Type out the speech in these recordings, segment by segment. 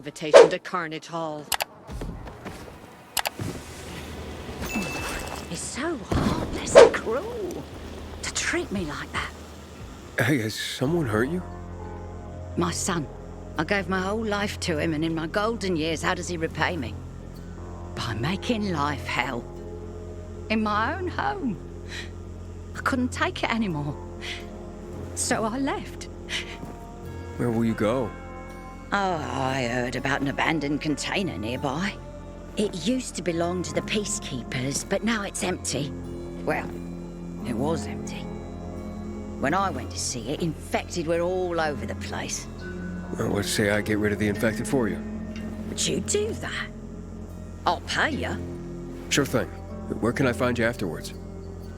Invitation to Carnage Hall. It's so heartless and cruel to treat me like that. Hey, has someone hurt you? My son. I gave my whole life to him, and in my golden years, how does he repay me? By making life hell. In my own home. I couldn't take it anymore. So I left. Where will you go? Oh, I heard about an abandoned container nearby. It used to belong to the peacekeepers, but now it's empty. Well, it was empty. When I went to see it, infected were all over the place. Well, let's say I get rid of the infected for you. Would you do that? I'll pay you. Sure thing. Where can I find you afterwards?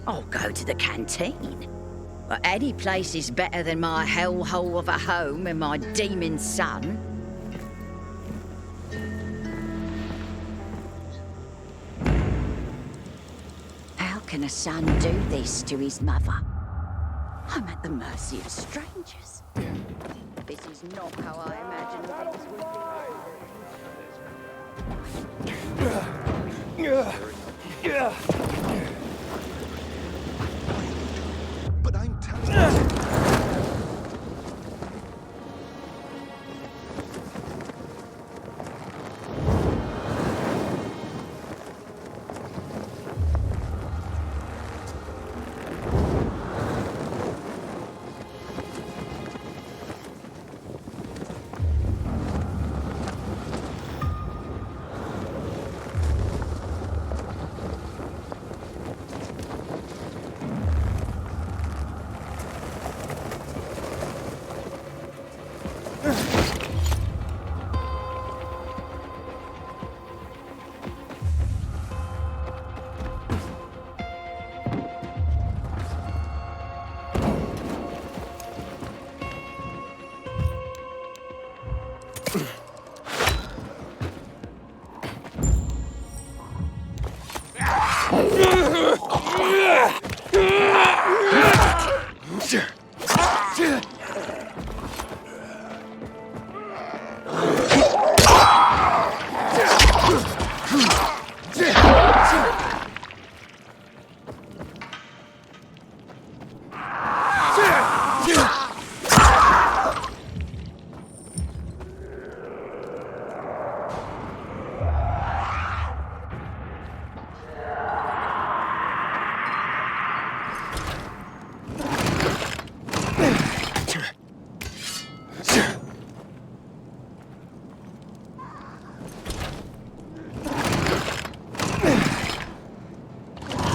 I'll go to the canteen. But any place is better than my hellhole of a home and my demon son. How can a son do this to his mother? I'm at the mercy of strangers. This is not how I imagined things would be. But I'm telling you.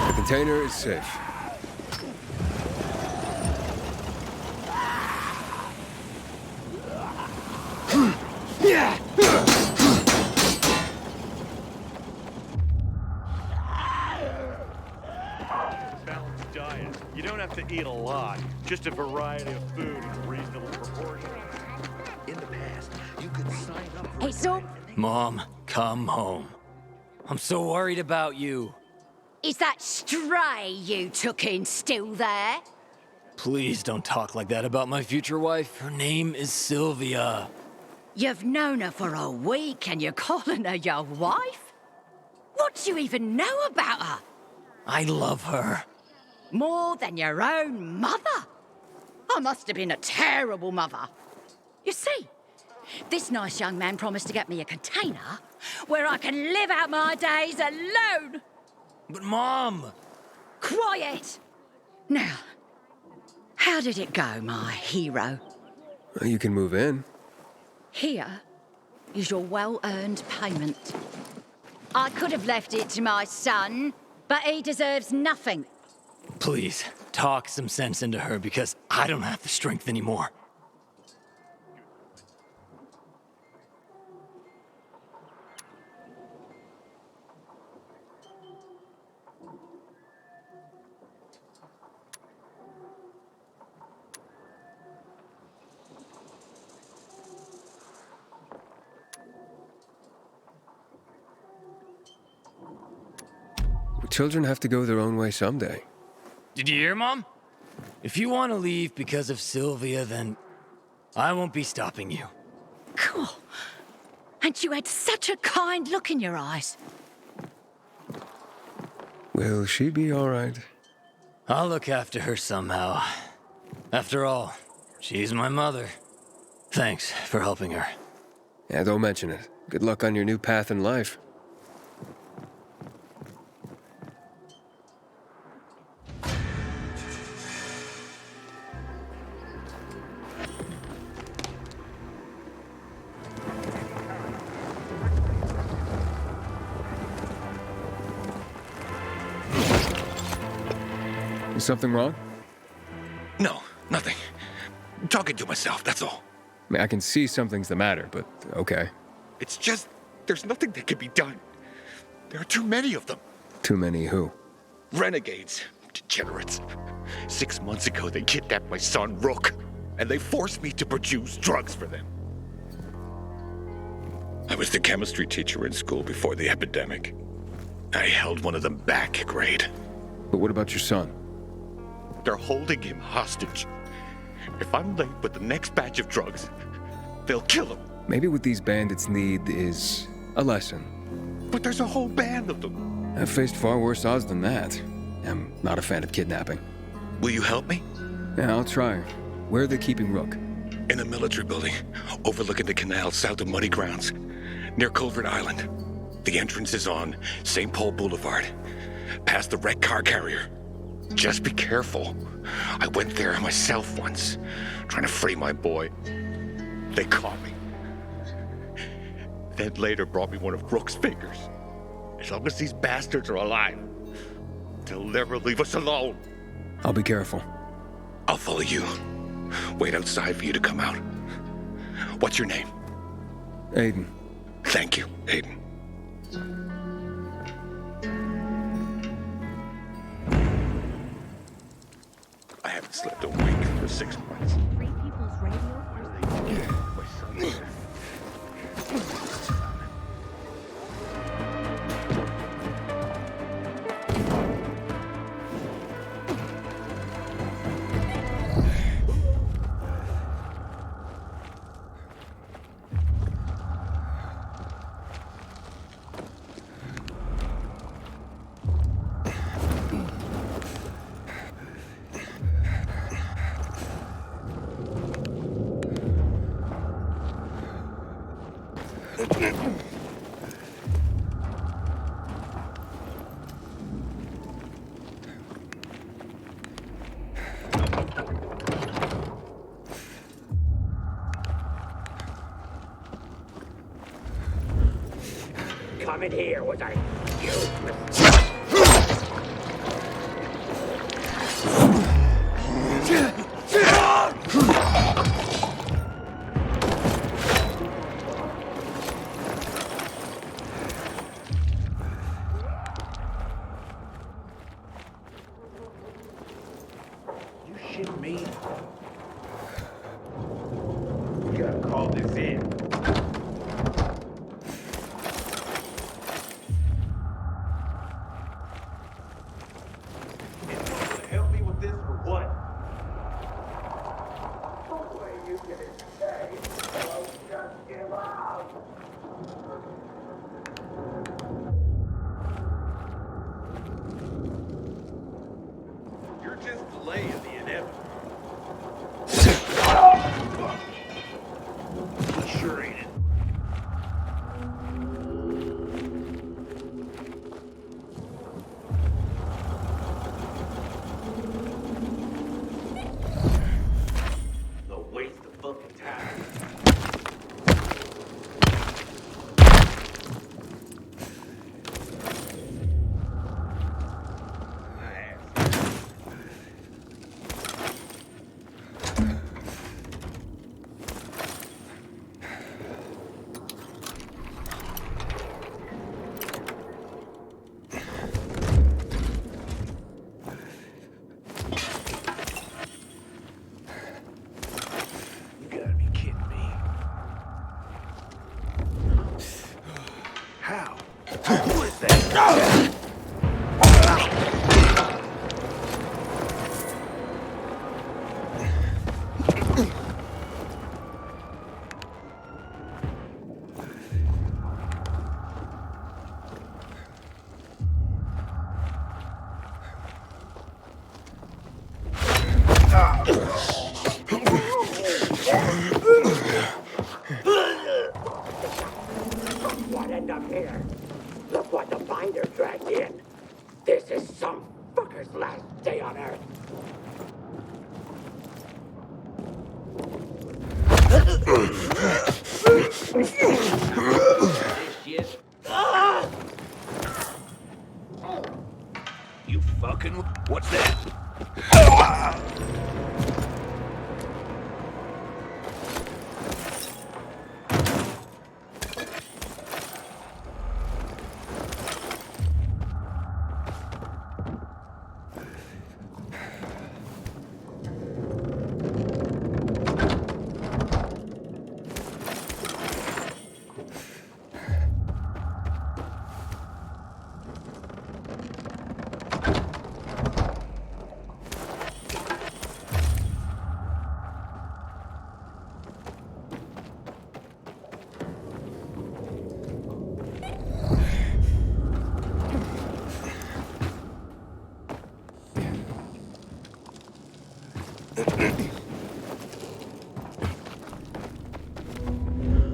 The container is safe. Balanced diet. You don't have to eat a lot, just a variety of food in reasonable proportions. In the past, you could sign up for Hey, so, Mom, come home. I'm so worried about you. is that stray you took in still there? Please don't talk like that about my future wife. Her name is Sylvia. You've known her for a week and you're calling her your wife? What do you even know about her? I love her. More than your own mother? I must have been a terrible mother. You see, this nice young man promised to get me a container where I can live out my days alone. But Mom! Quiet! Now, how did it go, my hero? Well, you can move in. Here is your well-earned payment. I could have left it to my son, but he deserves nothing. Please, talk some sense into her because I don't have the strength anymore. Children have to go their own way someday. Did you hear, Mom? If you want to leave because of Sylvia, then I won't be stopping you. Cool. And you had such a kind look in your eyes. Will she be all right? I'll look after her somehow. After all, she's my mother. Thanks for helping her. Yeah, don't mention it. Good luck on your new path in life. Is something wrong? No, nothing. I'm talking to myself, that's all. I mean, I can see something's the matter, but okay. It's just, there's nothing that can be done. There are too many of them. Too many who? Renegades. Degenerates. 6 months ago, they kidnapped my son, Rook, and they forced me to produce drugs for them. I was the chemistry teacher in school before the epidemic. I held one of them back, grade. But what about your son? They're holding him hostage. If I'm late with the next batch of drugs, they'll kill him. Maybe what these bandits need is a lesson. But there's a whole band of them. I've faced far worse odds than that. I'm not a fan of kidnapping. Will you help me? Yeah, I'll try. Where are they keeping Rook? In a military building, overlooking the canal south of Muddy Grounds, near Culvert Island. The entrance is on St. Paul Boulevard, past the wrecked car carrier. Just be careful. I went there myself once, trying to free my boy. They caught me. Then later brought me one of Rook's fingers. As long as these bastards are alive, they'll never leave us alone. I'll be careful. I'll follow you. Wait outside for you to come out. What's your name? Aiden. Thank you, Aiden. I haven't slept a wink for 6 months. Free People's Radio. My son. Come in here, was I? You. You shit me? We gotta call this in. Help me with this or what? The way you can escape, don't just give up. You're just delaying the inevitable. He sure ain't it. No waste of fucking time. You gotta be kidding me. How? Who is that? end up here. Look what the binder dragged in. This is some fucker's last day on Earth. You fucking... What's that?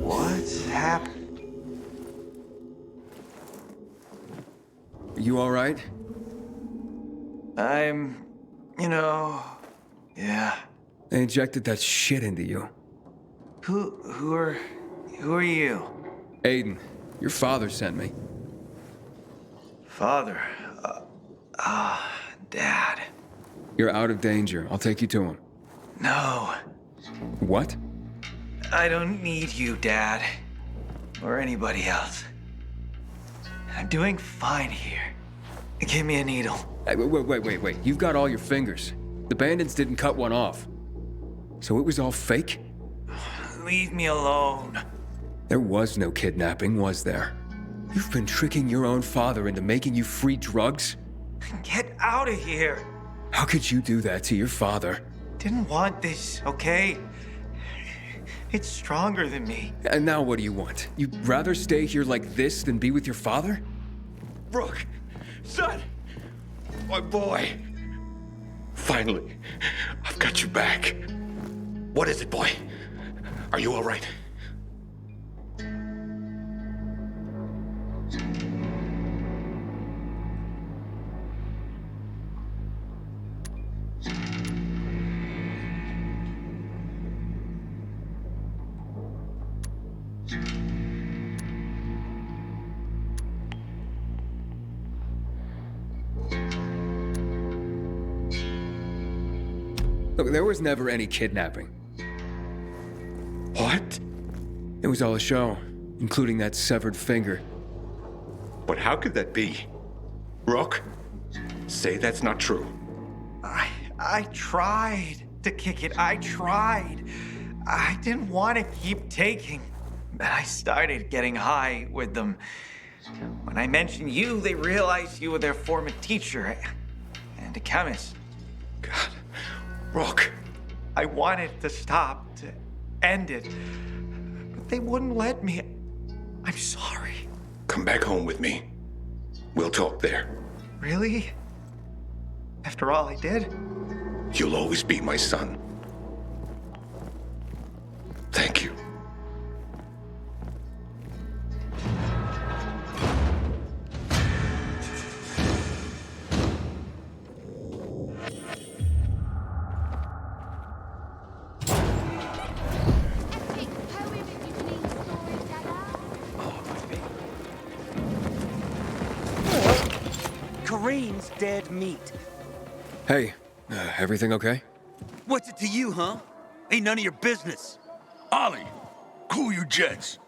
What's happened? You all right? Yeah. They injected that shit into you. Who are you? Aiden, your father sent me. Father. Dad. You're out of danger. I'll take you to him. No. What? I don't need you, Dad. Or anybody else. I'm doing fine here. Give me a needle. Hey, wait. You've got all your fingers. The bandits didn't cut one off. So it was all fake? Leave me alone. There was no kidnapping, was there? You've been tricking your own father into making you free drugs? Get out of here. How could you do that to your father? Didn't want this, okay? It's stronger than me. And now what do you want? You'd rather stay here like this than be with your father? Brooke, son, my boy. Finally, I've got you back. What is it, boy? Are you all right? Look, there was never any kidnapping. What? It was all a show, including that severed finger. But how could that be? Brooke, say that's not true. I tried to kick it. I tried. I didn't want to keep taking. But I started getting high with them. When I mentioned you, they realized you were their former teacher and a chemist. God, Brooke. I wanted to stop, to end it, but they wouldn't let me. I'm sorry. Come back home with me. We'll talk there. Really? After all I did? You'll always be my son. Thank you. Kareem's dead meat. Hey, everything okay? What's it to you, huh? Ain't none of your business. Ollie, cool your jets.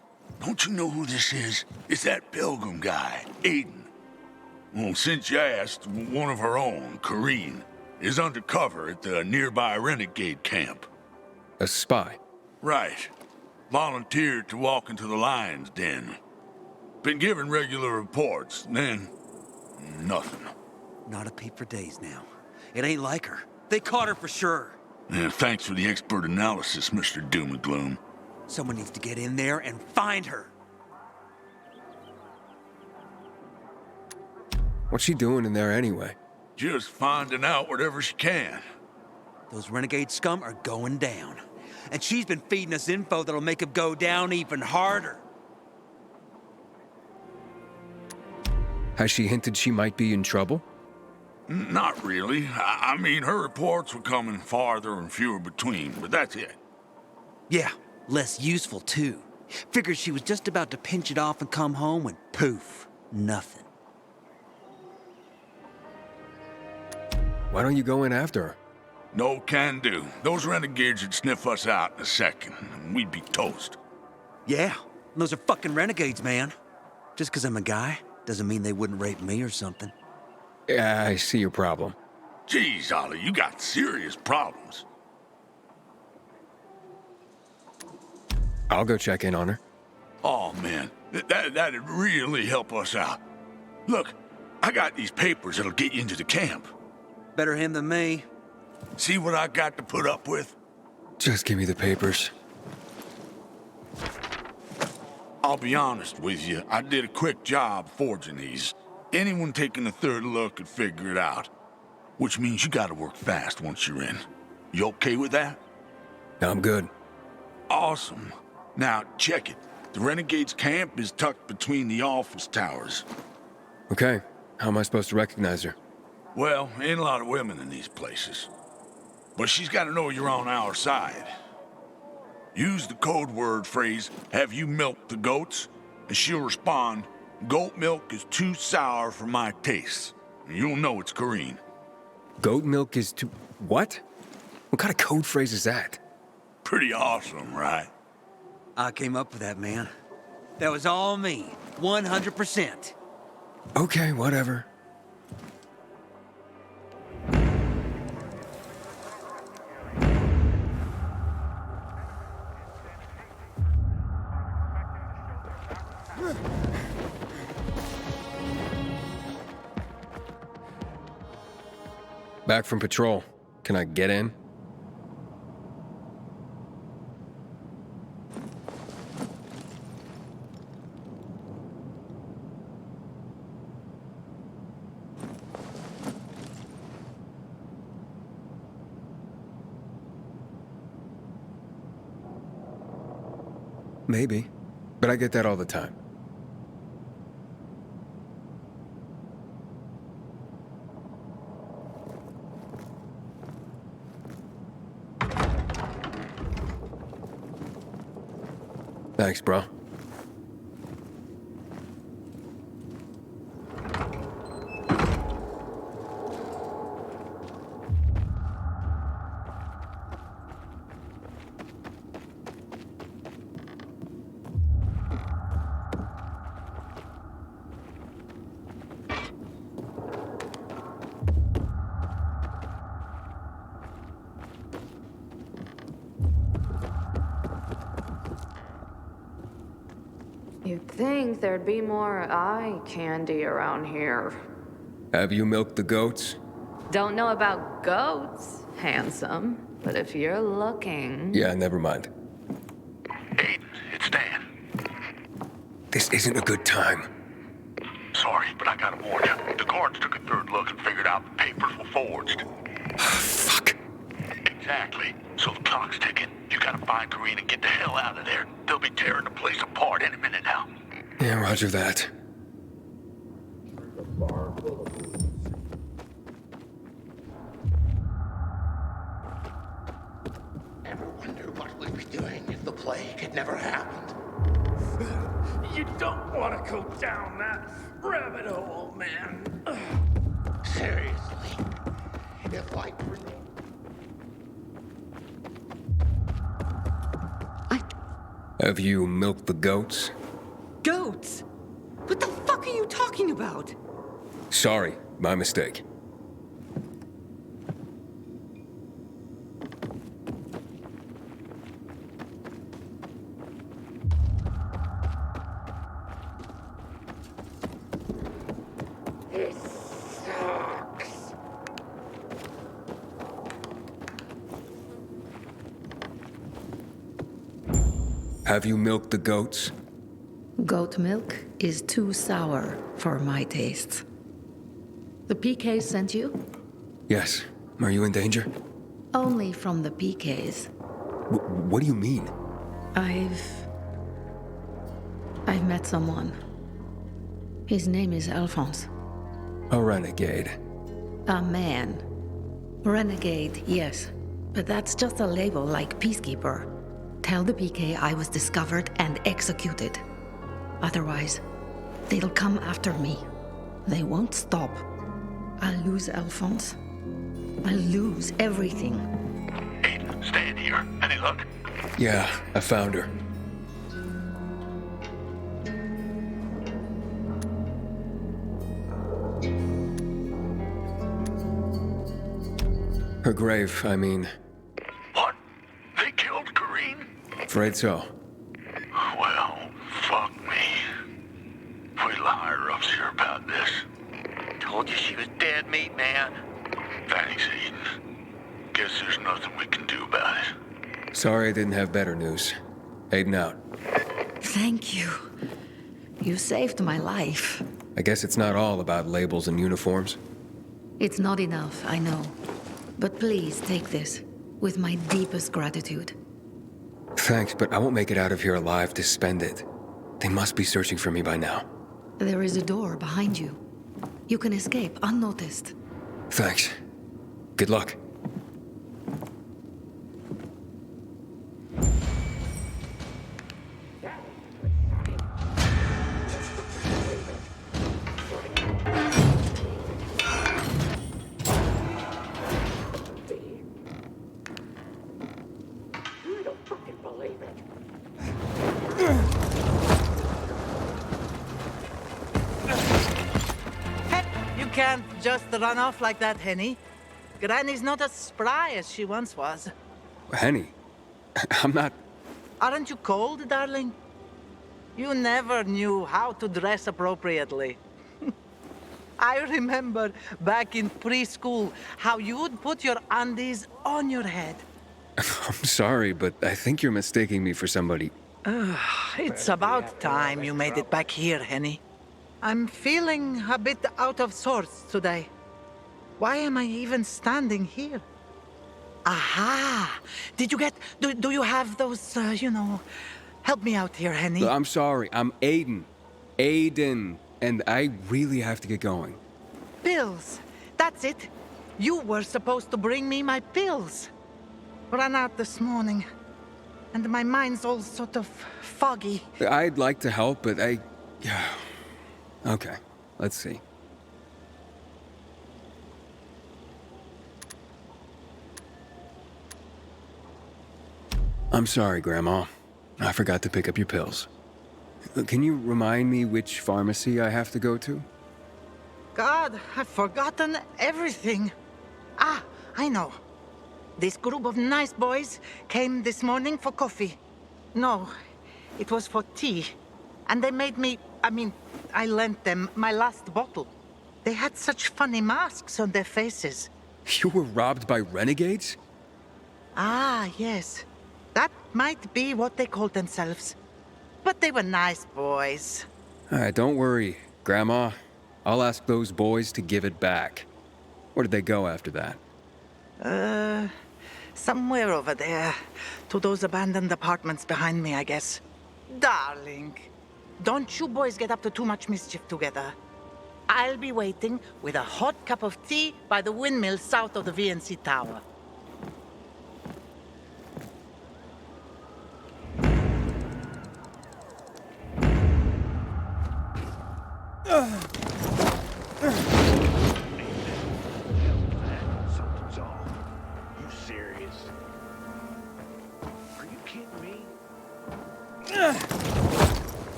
Don't you know who this is? It's that Pilgrim guy, Aiden. Well, since you asked, one of her own, Kareem, is undercover at the nearby renegade camp. A spy? Right. Volunteered to walk into the lion's den. Been given regular reports, then nothing. Not a peep for days now. It ain't like her. They caught her for sure. Yeah, thanks for the expert analysis, Mr. Doom and Gloom. Someone needs to get in there and find her. What's she doing in there anyway? Just finding out whatever she can. Those renegade scum are going down. And she's been feeding us info that'll make them go down even harder. Has she hinted she might be in trouble? Not really. I mean, her reports were coming farther and fewer between, but that's it. Yeah, less useful, too. Figured she was just about to pinch it off and come home when poof, nothing. Why don't you go in after her? No can do. Those renegades would sniff us out in a second, and we'd be toast. Yeah, those are fucking renegades, man. Just 'cause I'm a guy doesn't mean they wouldn't rape me or something. Yeah, I see your problem. Jeez, Ollie, you got serious problems. I'll go check in on her. Oh, man, that'd really help us out. Look, I got these papers that'll get you into the camp. Better him than me. See what I got to put up with? Just give me the papers. I'll be honest with you, I did a quick job forging these. Anyone taking a third look could figure it out. Which means you gotta work fast once you're in. You okay with that? I'm good. Awesome. Now, check it. The Renegades' camp is tucked between the office towers. Okay, how am I supposed to recognize her? Well, ain't a lot of women in these places. But she's gotta know you're on our side. Use the code word phrase, "Have you milked the goats?" And she'll respond, "Goat milk is too sour for my taste." And you'll know it's Corrine. Goat milk is too... What? What kind of code phrase is that? Pretty awesome, right? I came up with that, man. That was all me. 100%. Okay, whatever. Back from patrol. Can I get in? Maybe, but I get that all the time. Thanks, bro. You'd think there'd be more eye candy around here. Have you milked the goats? Don't know about goats, handsome, but if you're looking... Yeah, never mind. Aiden, it's Dan. This isn't a good time. Sorry, but I gotta warn you. The guards took a third look and figured out the papers were forged. Fuck. Exactly. So the clock's ticking. You gotta find Corrine and get the hell out of there. They'll be tearing the place apart any minute now. Yeah, roger that. Ever wonder what we'd be doing if the plague had never happened? You don't want to go down that rabbit hole, man. Seriously, if I... Have you milked the goats? Goats? What the fuck are you talking about? Sorry, my mistake. This sucks. Have you milked the goats? Goat milk is too sour for my tastes. The PKs sent you? Yes. Are you in danger? Only from the PKs. What do you mean? I've met someone. His name is Alphonse. A renegade. A man. Renegade, yes. But that's just a label like peacekeeper. Tell the PK I was discovered and executed. Otherwise, they'll come after me. They won't stop. I'll lose Alphonse. I'll lose everything. Aiden, stay in here. Any luck? Yeah, I found her. Her grave, I mean. What? They killed Corrine? Afraid so. Well, fuck me. Wait till the higher-ups hear about this. Told you she was dead meat, man. Thanks, Aiden. Guess there's nothing we can do about it. Sorry I didn't have better news. Aiden out. Thank you. You saved my life. I guess it's not all about labels and uniforms. It's not enough, I know. But please take this, with my deepest gratitude. Thanks, but I won't make it out of here alive to spend it. They must be searching for me by now. There is a door behind you. You can escape unnoticed. Thanks. Good luck. You can't just run off like that, Henny. Granny's not as spry as she once was. Henny, I'm not... Aren't you cold, darling? You never knew how to dress appropriately. I remember back in preschool how you would put your undies on your head. I'm sorry, but I think you're mistaking me for somebody. It's about time you made it back here, Henny. I'm feeling a bit out of sorts today. Why am I even standing here? Aha! Did you get... Do you have those, Help me out here, Henny. I'm sorry, I'm Aiden. Aiden. And I really have to get going. Pills. That's it. You were supposed to bring me my pills. Ran out this morning. And my mind's all sort of foggy. I'd like to help, but I... Okay, let's see. I'm sorry, Grandma. I forgot to pick up your pills. Can you remind me which pharmacy I have to go to? God, I've forgotten everything. Ah, I know. This group of nice boys came this morning for coffee. No, it was for tea. And they made me... I lent them my last bottle. They had such funny masks on their faces. You were robbed by renegades? Ah, yes. That might be what they called themselves. But they were nice boys. All right, don't worry, Grandma. I'll ask those boys to give it back. Where did they go after that? Somewhere over there. To those abandoned apartments behind me, I guess. Darling, don't you boys get up to too much mischief together. I'll be waiting with a hot cup of tea by the windmill south of the VNC Tower. Something's off. You serious? Are you kidding me?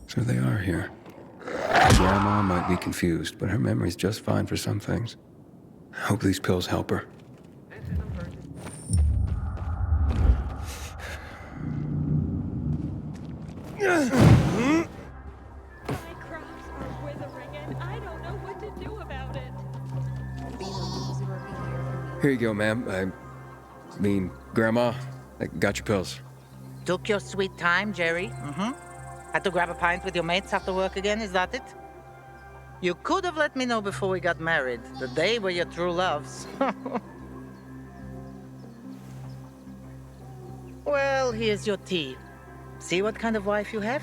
So they are here. Grandma might be confused, but her memory's just fine for some things. I hope these pills help her. My crops are withering and I don't know what to do about it. Here you go, ma'am. Grandma, I got your pills. Took your sweet time, Jerry. Had to grab a pint with your mates after work again, is that it? You could have let me know before we got married. The day were your true loves. Well, here's your tea. See what kind of wife you have?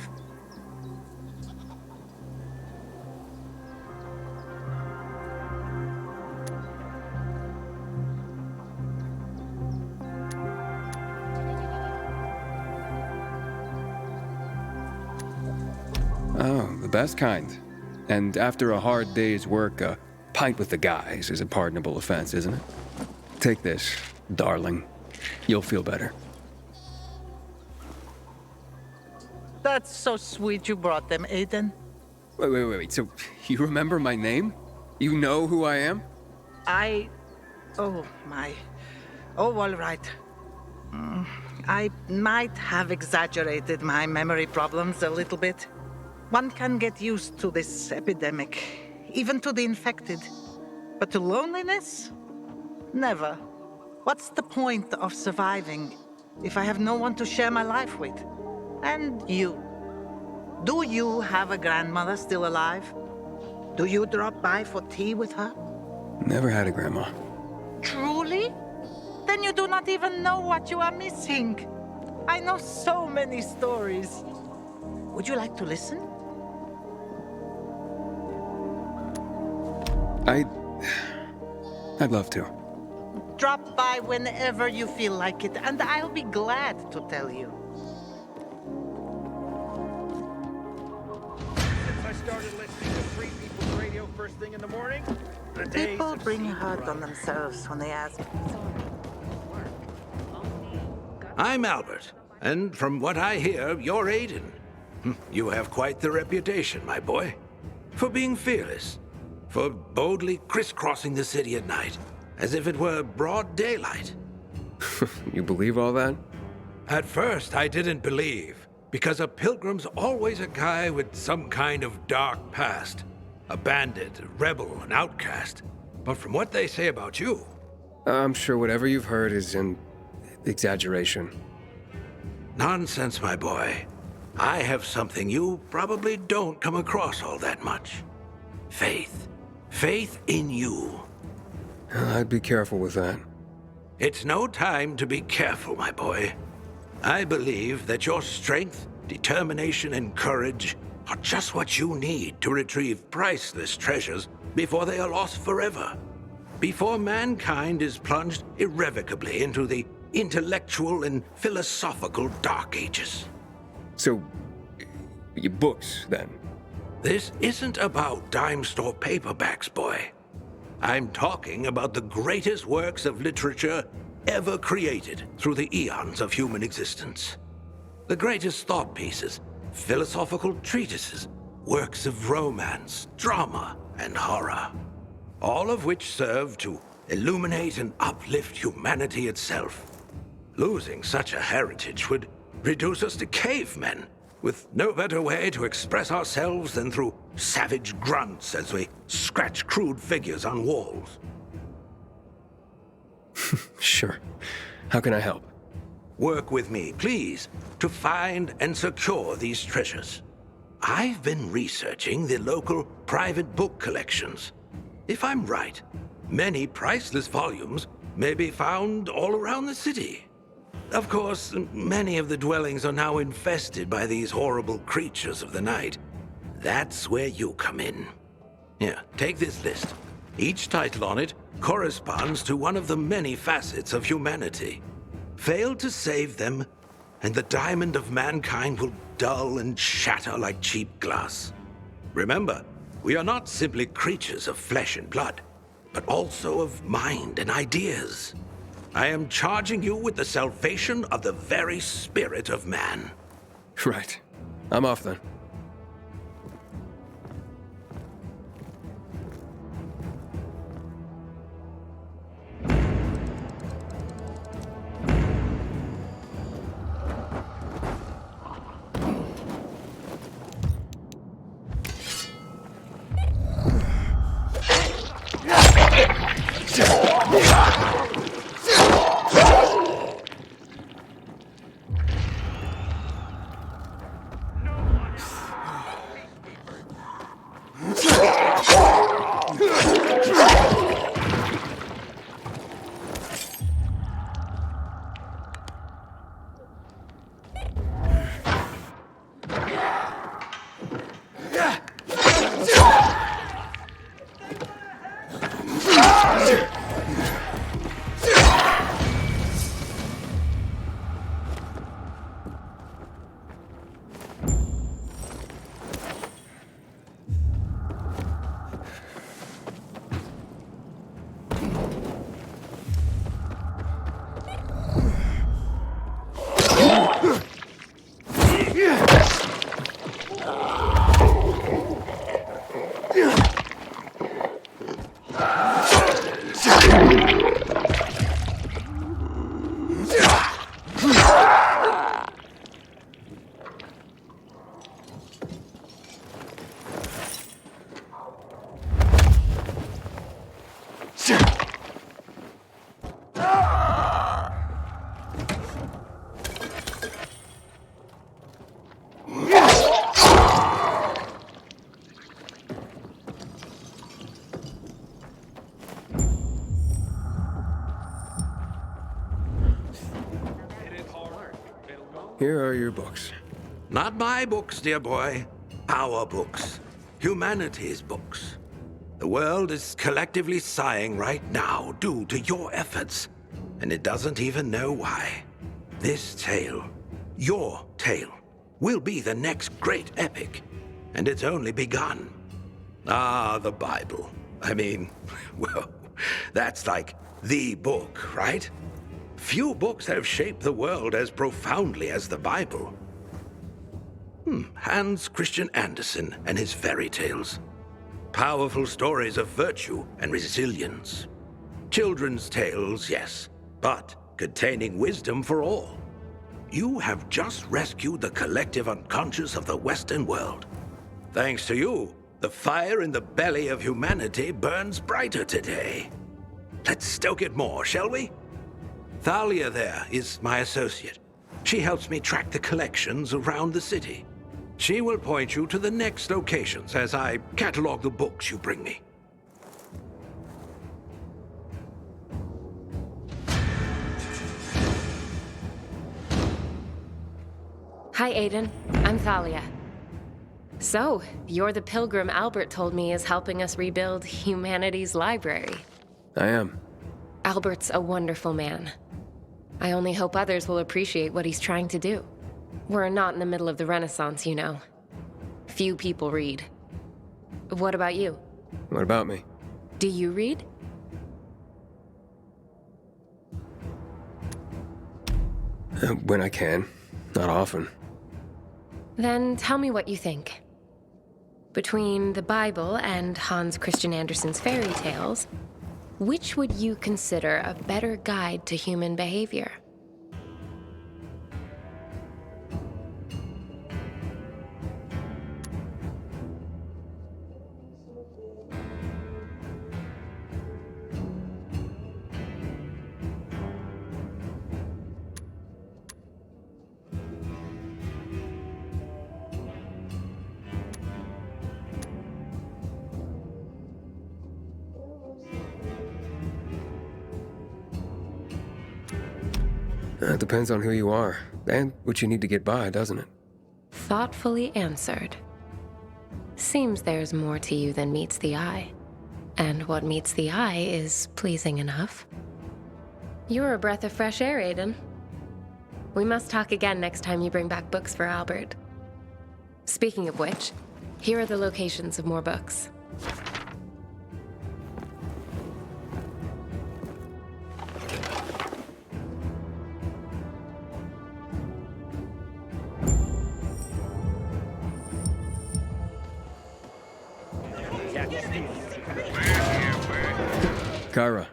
Oh, the best kind. And after a hard day's work, a pint with the guys is a pardonable offense, isn't it? Take this, darling. You'll feel better. That's so sweet you brought them, Aiden. Wait. So, you remember my name? You know who I am? Oh, my. Oh, all right. I might have exaggerated my memory problems a little bit. One can get used to this epidemic, even to the infected. But to loneliness? Never. What's the point of surviving if I have no one to share my life with? And you. Do you have a grandmother still alive? Do you drop by for tea with her? Never had a grandma. Truly? Then you do not even know what you are missing. I know so many stories. Would you like to listen? I'd love to. Drop by whenever you feel like it, and I'll be glad to tell you. Since I started listening to Free People's Radio first thing in the morning, the days People bring hurt on themselves when they ask. I'm Albert, and from what I hear, you're Aiden. You have quite the reputation, my boy, for being fearless, for boldly crisscrossing the city at night, as if it were broad daylight. You believe all that? At first, I didn't believe, because a pilgrim's always a guy with some kind of dark past. A bandit, a rebel, an outcast. But from what they say about you... I'm sure whatever you've heard is an exaggeration. Nonsense, my boy. I have something you probably don't come across all that much. Faith. Faith in you. I'd be careful with that. It's no time to be careful, my boy. I believe that your strength, determination, and courage are just what you need to retrieve priceless treasures before they are lost forever. Before mankind is plunged irrevocably into the intellectual and philosophical Dark Ages. So, your books, then? This isn't about dime store paperbacks, boy. I'm talking about the greatest works of literature ever created through the eons of human existence. The greatest thought pieces, philosophical treatises, works of romance, drama, and horror. All of which serve to illuminate and uplift humanity itself. Losing such a heritage would reduce us to cavemen, with no better way to express ourselves than through savage grunts as we scratch crude figures on walls. Sure. How can I help? Work with me, please, to find and secure these treasures. I've been researching the local private book collections. If I'm right, many priceless volumes may be found all around the city. Of course, many of the dwellings are now infested by these horrible creatures of the night. That's where you come in. Here, take this list. Each title on it corresponds to one of the many facets of humanity. Fail to save them, and the diamond of mankind will dull and shatter like cheap glass. Remember, we are not simply creatures of flesh and blood, but also of mind and ideas. I am charging you with the salvation of the very spirit of man. Right. I'm off then. Here are your books. Not my books, dear boy. Our books. Humanity's books. The world is collectively sighing right now due to your efforts, and it doesn't even know why. This tale, your tale, will be the next great epic, and it's only begun. Ah, the Bible. I mean, well, that's like the book, right? Few books have shaped the world as profoundly as the Bible. Hans Christian Andersen and his fairy tales. Powerful stories of virtue and resilience. Children's tales, yes, but containing wisdom for all. You have just rescued the collective unconscious of the Western world. Thanks to you, the fire in the belly of humanity burns brighter today. Let's stoke it more, shall we? Thalia there is my associate. She helps me track the collections around the city. She will point you to the next locations as I catalog the books you bring me. Hi, Aiden. I'm Thalia. So, you're the pilgrim Albert told me is helping us rebuild humanity's library. I am. Albert's a wonderful man. I only hope others will appreciate what he's trying to do. We're not in the middle of the Renaissance, you know. Few people read. What about you? What about me? Do you read? When I can. Not often. Then tell me what you think. Between the Bible and Hans Christian Andersen's fairy tales, which would you consider a better guide to human behavior? It depends on who you are, and what you need to get by, doesn't it? Thoughtfully answered. Seems there's more to you than meets the eye. And what meets the eye is pleasing enough. You're a breath of fresh air, Aiden. We must talk again next time you bring back books for Albert. Speaking of which, here are the locations of more books. Kyra.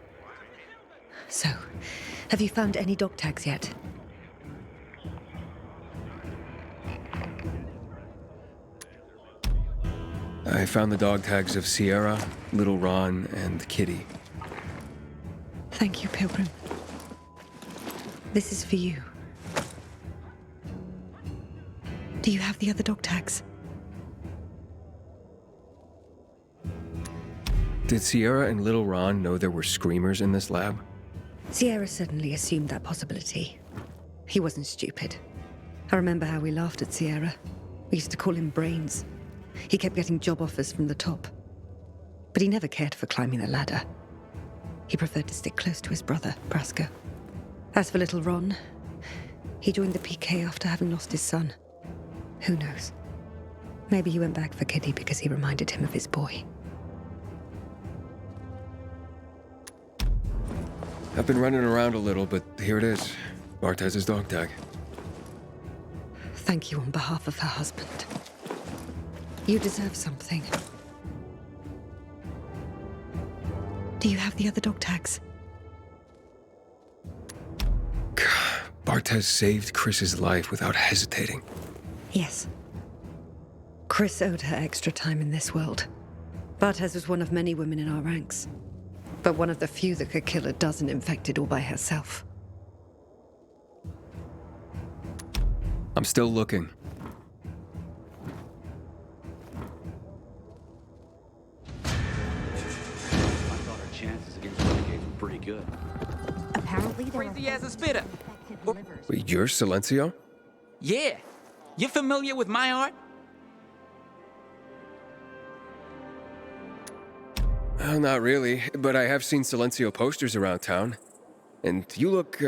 So, have you found any dog tags yet? I found the dog tags of Sierra, Little Ron, and Kitty. Thank you, Pilgrim. This is for you. Do you have the other dog tags? Did Sierra and Little Ron know there were screamers in this lab? Sierra certainly assumed that possibility. He wasn't stupid. I remember how we laughed at Sierra. We used to call him Brains. He kept getting job offers from the top. But he never cared for climbing the ladder. He preferred to stick close to his brother, Brasco. As for Little Ron, he joined the PK after having lost his son. Who knows? Maybe he went back for Kitty because he reminded him of his boy. I've been running around a little, but here it is. Bartez's dog tag. Thank you on behalf of her husband. You deserve something. Do you have the other dog tags? Bartez saved Chris's life without hesitating. Yes. Chris owed her extra time in this world. Bartez was one of many women in our ranks, but one of the few that could kill a dozen infected all by herself. I'm still looking. I thought our chances against renegades were pretty good. Apparently crazy as a spitter. Wait, you're Silencio? Yeah. You familiar with my art? Well, not really, but I have seen Silencio posters around town. And you look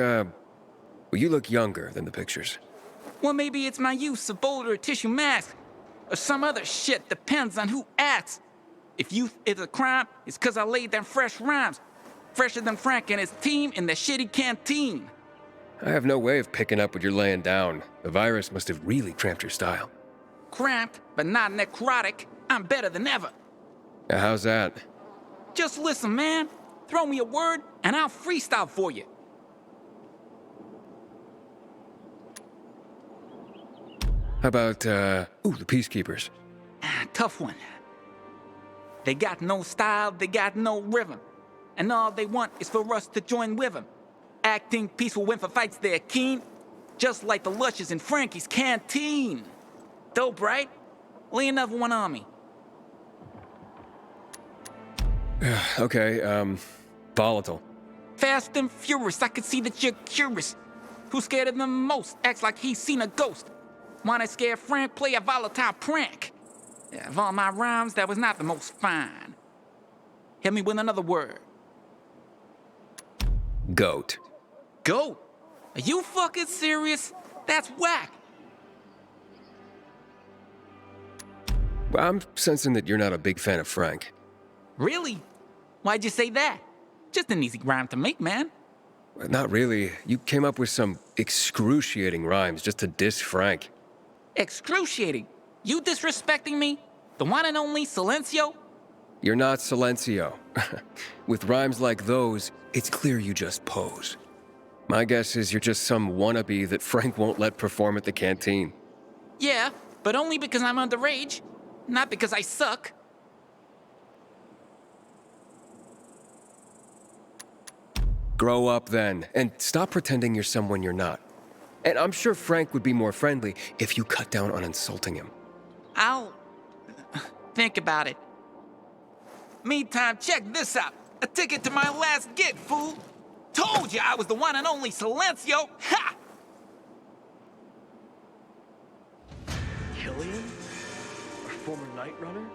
younger than the pictures. Well, maybe it's my use of bolder tissue mask. Or some other shit, depends on who asks. If youth is a crime, it's cause I laid them fresh rhymes. Fresher than Frank and his team in the shitty canteen. I have no way of picking up what you're laying down. The virus must have really cramped your style. Cramped, but not necrotic. I'm better than ever. How's that? Just listen, man. Throw me a word, and I'll freestyle for you. How about, the Peacekeepers? Tough one. They got no style, they got no rhythm. And all they want is for us to join with them. Acting peaceful when for fights they're keen. Just like the lushes in Frankie's canteen. Dope, right? Lay another one on me. Okay, volatile. Fast and furious, I can see that you're curious. Who's scared of them most? Acts like he's seen a ghost. Wanna scare Frank, play a volatile prank. Of all my rhymes, that was not the most fine. Hit me with another word. Goat. Goat? Are you fucking serious? That's whack. Well, I'm sensing that you're not a big fan of Frank. Really? Why'd you say that? Just an easy rhyme to make, man. Not really. You came up with some excruciating rhymes just to diss Frank. Excruciating? You disrespecting me? The one and only Silencio? You're not Silencio. With rhymes like those, it's clear you just pose. My guess is you're just some wannabe that Frank won't let perform at the canteen. Yeah, but only because I'm underage, not because I suck. Grow up then, and stop pretending you're someone you're not. And I'm sure Frank would be more friendly if you cut down on insulting him. I'll think about it. Meantime, check this out. A ticket to my last gig, fool. Told you I was the one and only Silencio. Ha! Killian? Our former Night Runner?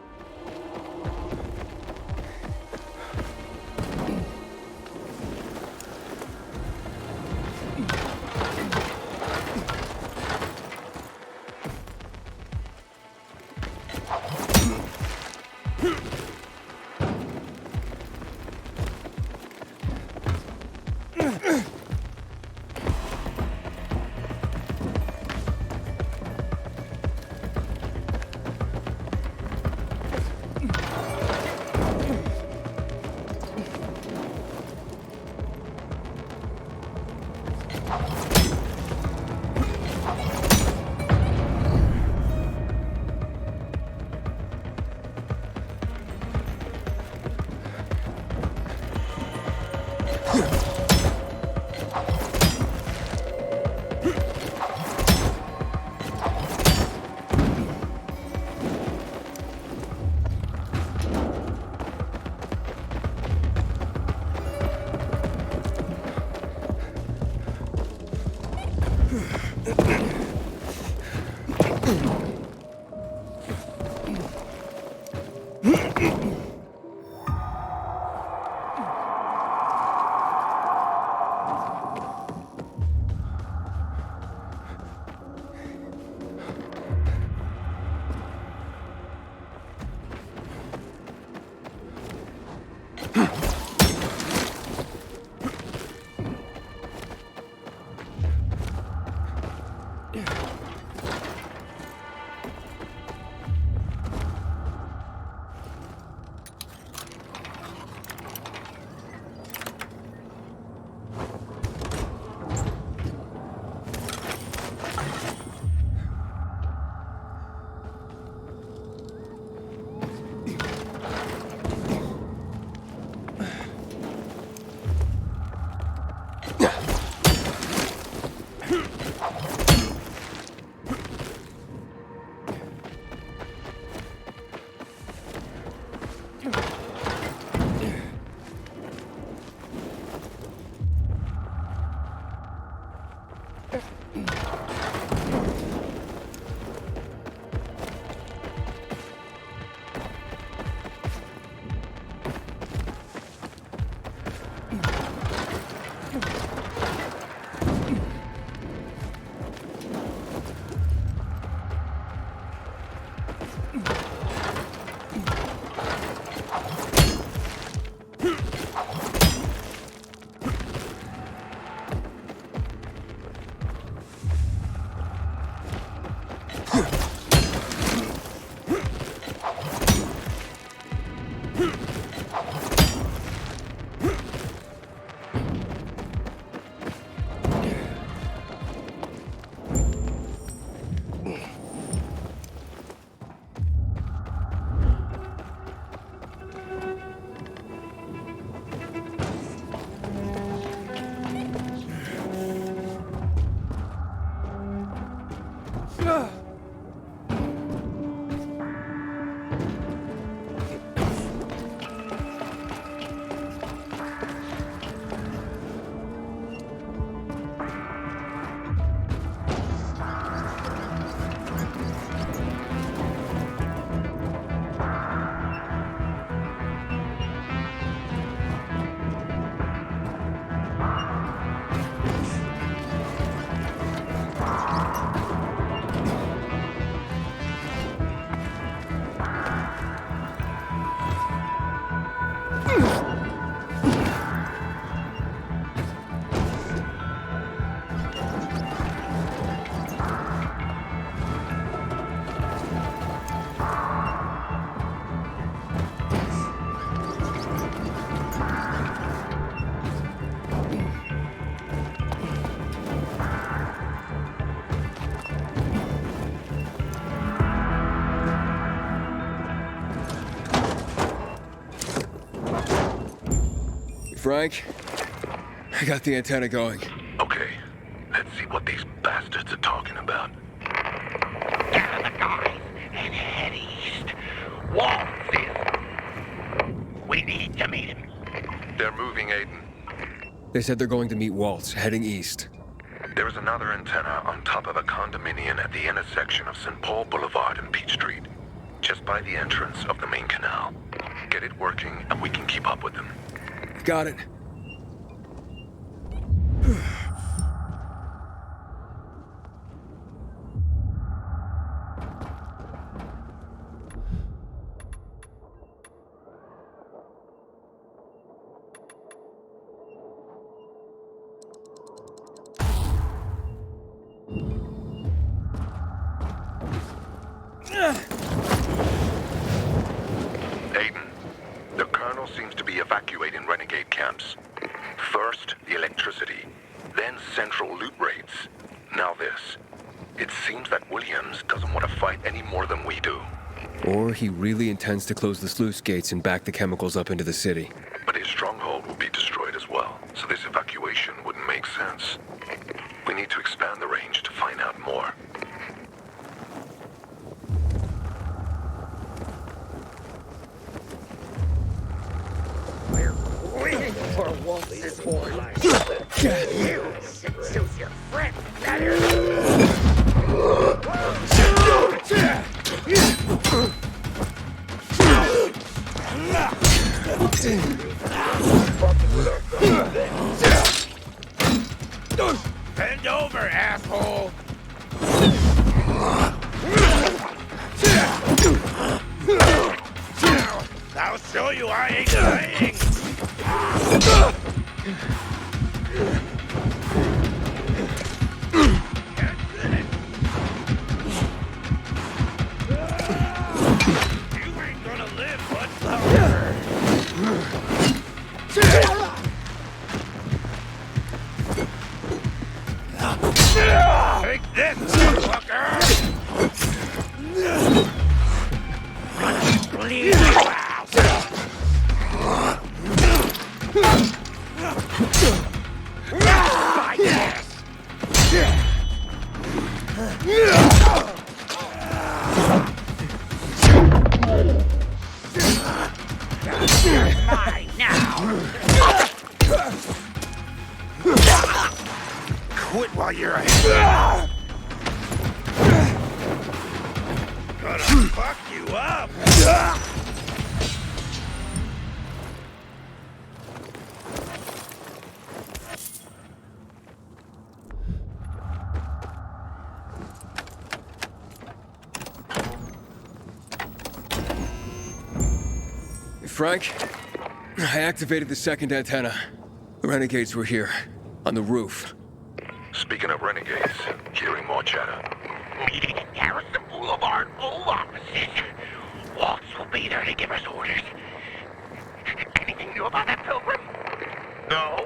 Frank, I got the antenna going. Okay, let's see what these bastards are talking about. Gather the guys and head east. Waltz is... We need to meet him. They're moving, Aiden. They said they're going to meet Waltz, heading east. There is another antenna on top of a condominium at the intersection of St. Paul Boulevard and Peach Street, just by the entrance of the main canal. Get it working, and we can keep up with them. Got it. Aiden, the Colonel seems to be evacuating renegade camps. First, the electricity, then central loot rates. Now this. It seems that Williams doesn't want to fight any more than we do. Or he really intends to close the sluice gates and back the chemicals up into the city. But his stronghold will be destroyed as well, so this evacuation wouldn't make sense. We need to expand the range to find out more. Waiting for Waltz's order. You choose your friend better. Bend over, asshole! I'll show you I ain't playing! You ain't gonna live much longer! Take this, motherfucker! Bleed out! Bite this! Mine now! Quit while you're ahead! Gonna fuck you up! Frank, I activated the second antenna. The renegades were here, on the roof. Speaking of renegades, hearing more chatter. Meeting at Garrison Boulevard, all offices. Waltz will be there to give us orders. Anything new about that pilgrim? No.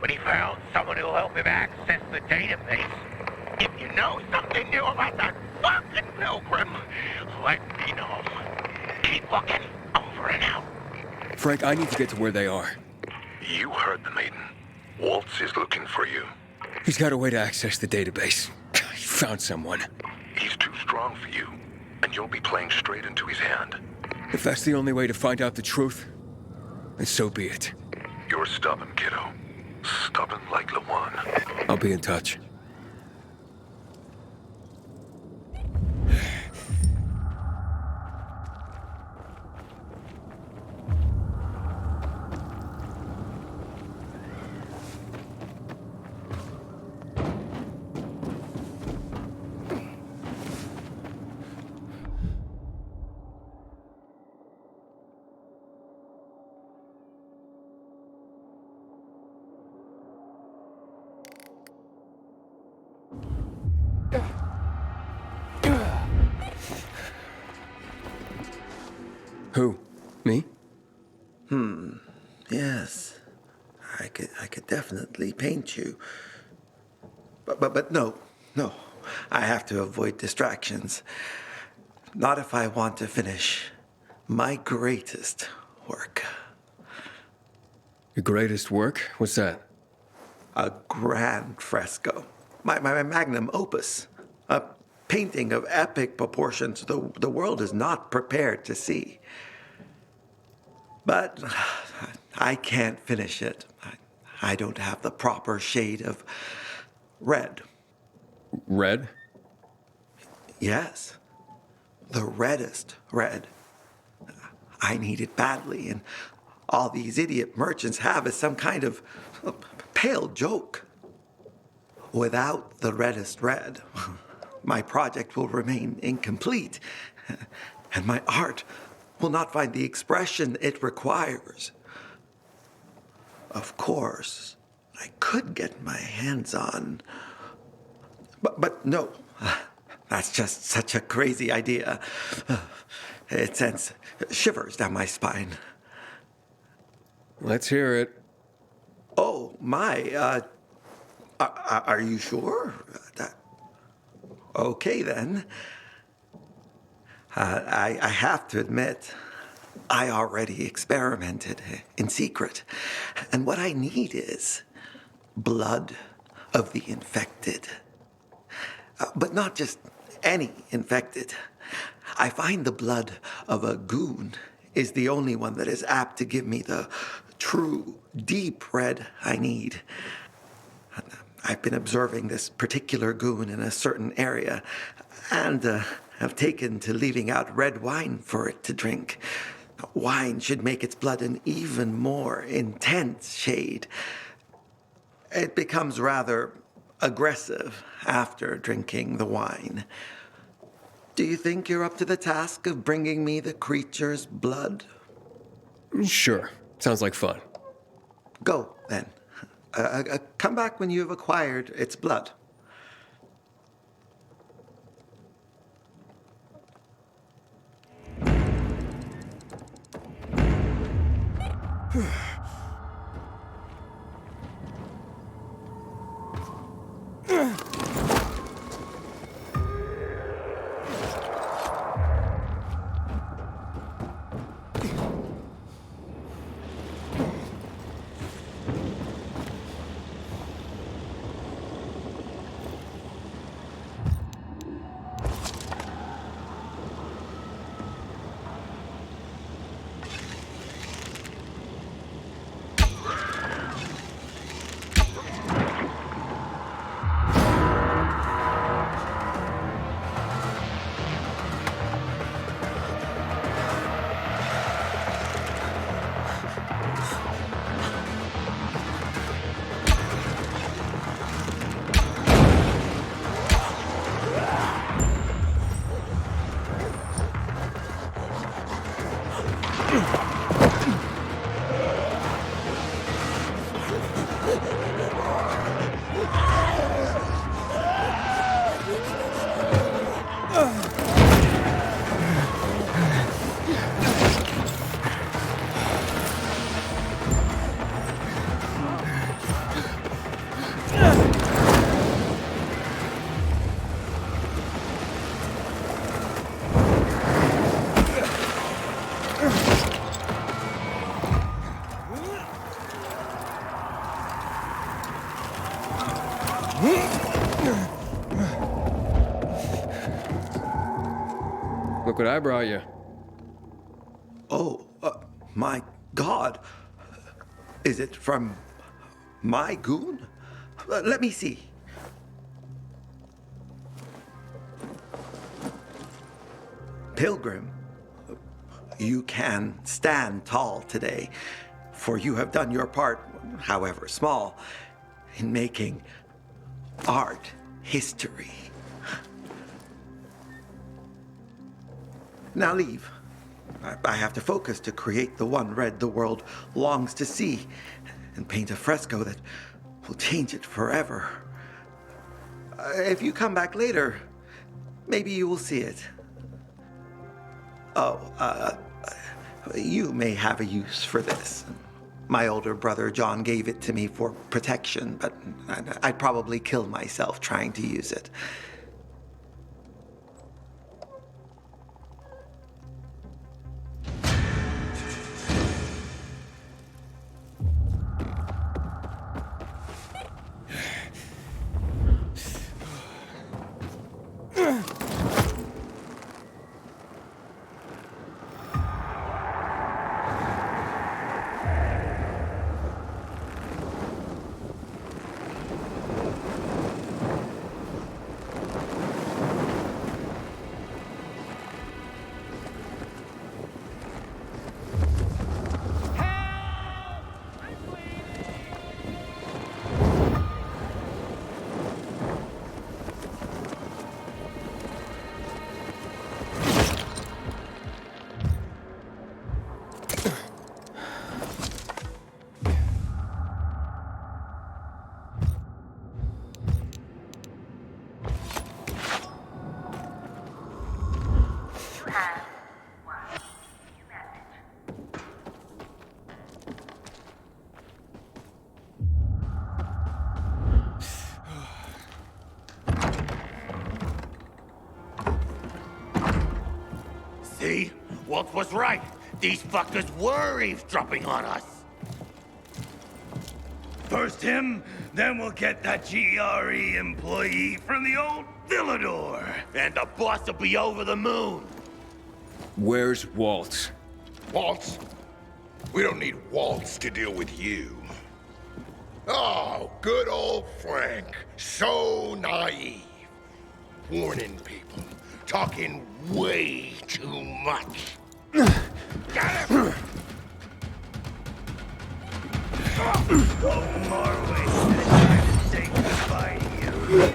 But he found someone who'll help him access the database. If you know something new about that fucking pilgrim, let me know. Keep looking. Over and out. Frank, I need to get to where they are. You heard the maiden. Waltz is looking for you. He's got a way to access the database. He found someone. He's too strong for you, and you'll be playing straight into his hand. If that's the only way to find out the truth, then so be it. You're stubborn, kiddo. Stubborn like Lawan. I'll be in touch. Who? Me? Yes. I could definitely paint you. But no. I have to avoid distractions. Not if I want to finish my greatest work. Your greatest work? What's that? A grand fresco. My magnum opus. A painting of epic proportions the world is not prepared to see. But I can't finish it. I don't have the proper shade of red. Red? Yes. The reddest red. I need it badly, and all these idiot merchants have is some kind of pale joke. Without the reddest red, my project will remain incomplete, and my art will not find the expression it requires. Of course, I could get my hands on... But no, that's just such a crazy idea. It sends shivers down my spine. Let's hear it. Oh, my, are you sure? Okay, then. I have to admit, I already experimented in secret. And what I need is blood of the infected. But not just any infected. I find the blood of a goon is the only one that is apt to give me the true, deep red I need. I've been observing this particular goon in a certain area, and have taken to leaving out red wine for it to drink. Wine should make its blood an even more intense shade. It becomes rather aggressive after drinking the wine. Do you think you're up to the task of bringing me the creature's blood? Sure. Sounds like fun. Go, then. Come back when you have acquired its blood. Look what I brought you. Oh, my God. Is it from my goon? Let me see. Pilgrim, you can stand tall today, for you have done your part, however small, in making art history. Now leave. I have to focus to create the one red the world longs to see, and paint a fresco that will change it forever. If you come back later, maybe you will see it. Oh, you may have a use for this. My older brother John gave it to me for protection, but I'd probably kill myself trying to use it. See? Walt was right. These fuckers were eavesdropping on us. First him, then we'll get that GRE employee from the old Villador. And the boss will be over the moon. Where's Waltz? Waltz? We don't need Waltz to deal with you. Oh, good old Frank. So naive. Warning people. Talking way too much. Got him! One more way to say goodbye to you.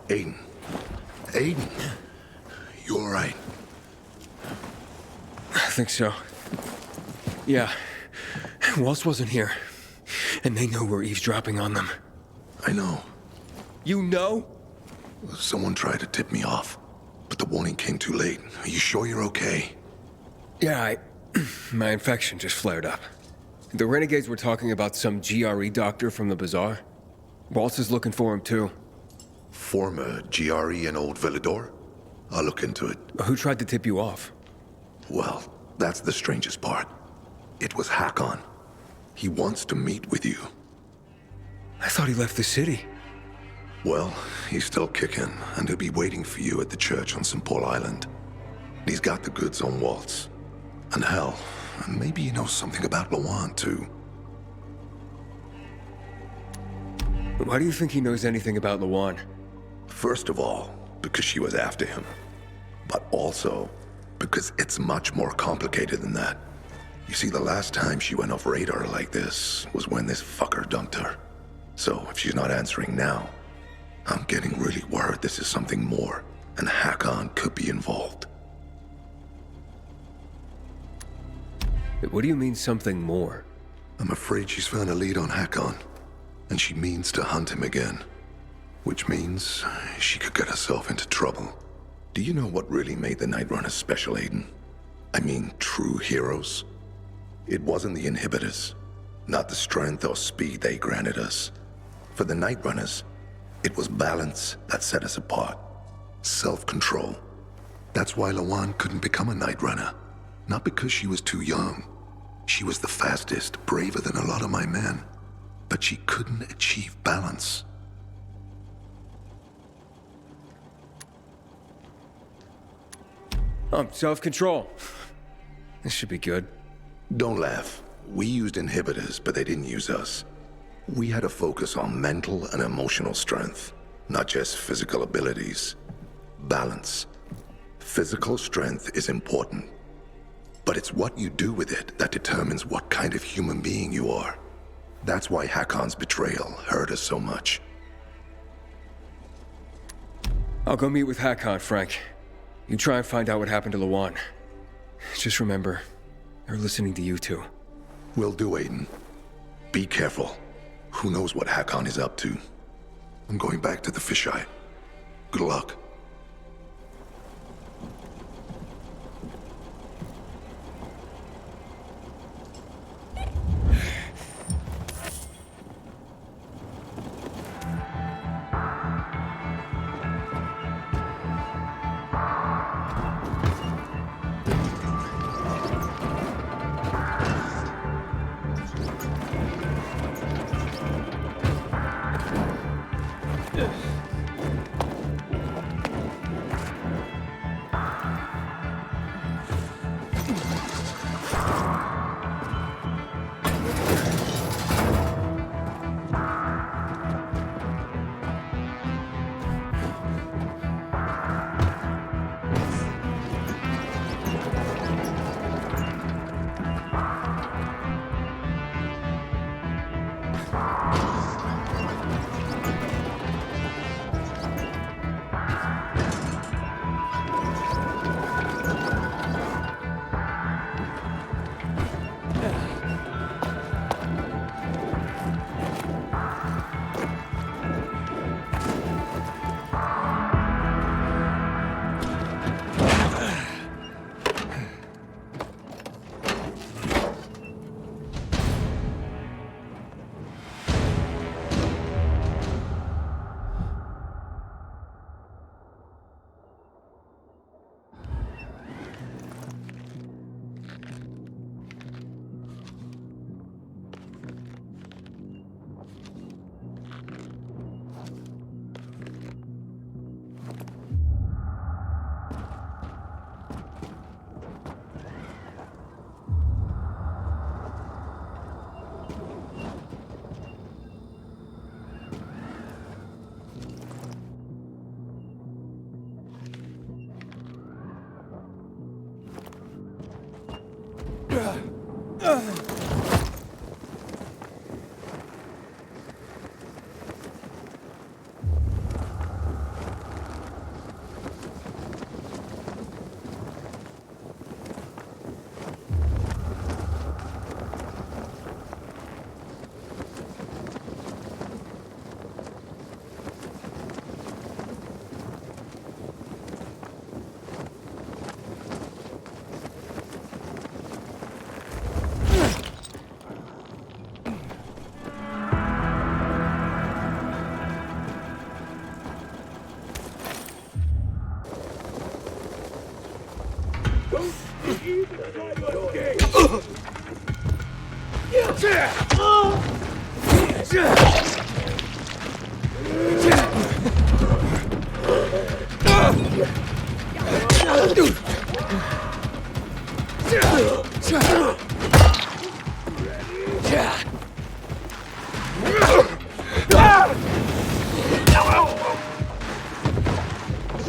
Aiden. Aiden. You all right? I think so. Yeah. Waltz wasn't here. And they know we're eavesdropping on them. I know. You know? Someone tried to tip me off, but the warning came too late. Are you sure you're okay? Yeah, my infection just flared up. The renegades were talking about some GRE doctor from the bazaar. Waltz is looking for him, too. Former GRE and old Villador? I'll look into it. Who tried to tip you off? Well, that's the strangest part. It was Hakon. He wants to meet with you. I thought he left the city. Well, he's still kicking, and he'll be waiting for you at the church on St. Paul Island. He's got the goods on Waltz. And hell, maybe he knows something about Lawan, too. Why do you think he knows anything about Lawan? First of all, because she was after him. But also, because it's much more complicated than that. You see, the last time she went off radar like this was when this fucker dumped her. So, if she's not answering now, I'm getting really worried this is something more, and Hakon could be involved. What do you mean, something more? I'm afraid she's found a lead on Hakon, and she means to hunt him again. Which means she could get herself into trouble. Do you know what really made the Night Runners special, Aiden? I mean, true heroes? It wasn't the inhibitors, not the strength or speed they granted us. For the Night Runners, it was balance that set us apart. Self-control. That's why Lawan couldn't become a Night Runner. Not because she was too young. She was the fastest, braver than a lot of my men. But she couldn't achieve balance. Self-control. This should be good. Don't laugh. We used inhibitors, but they didn't use us. We had to focus on mental and emotional strength, not just physical abilities. Balance. Physical strength is important, but it's what you do with it that determines what kind of human being you are. That's why Hakon's betrayal hurt us so much. I'll go meet with Hakon, Frank. You try and find out what happened to Lawan. Just remember, they're listening to you two. Will do, Aiden. Be careful. Who knows what Hakon is up to? I'm going back to the fisheye. Good luck.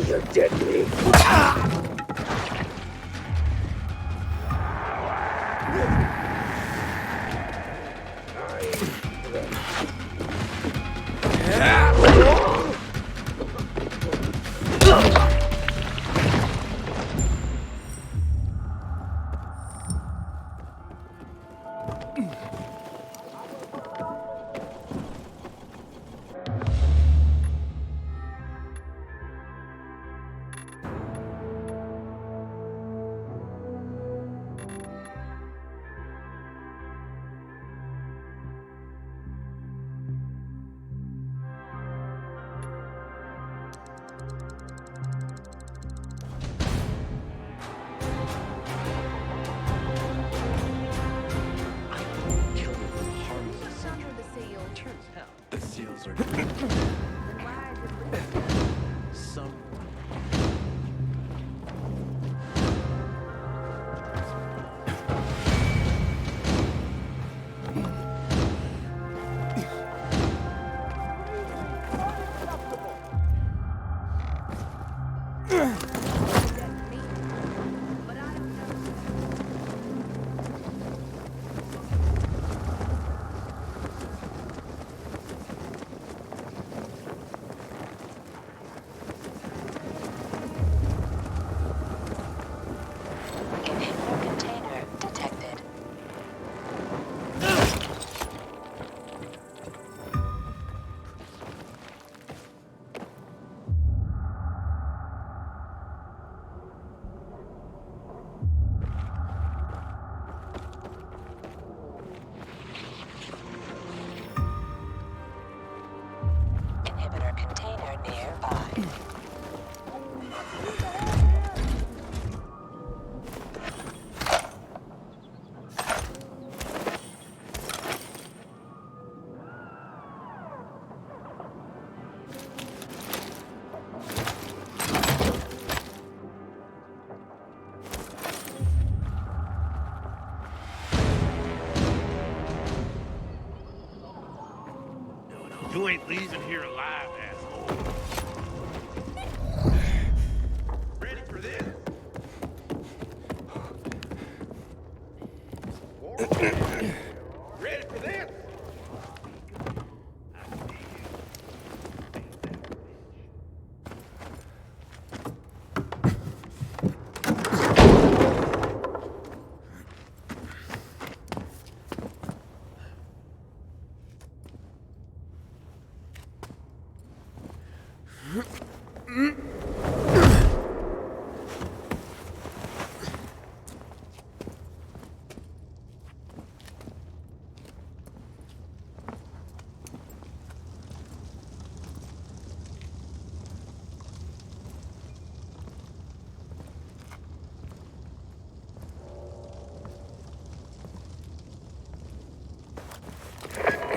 You're deadly. You ain't leaving here alive, asshole. Ready for this? Ready for this?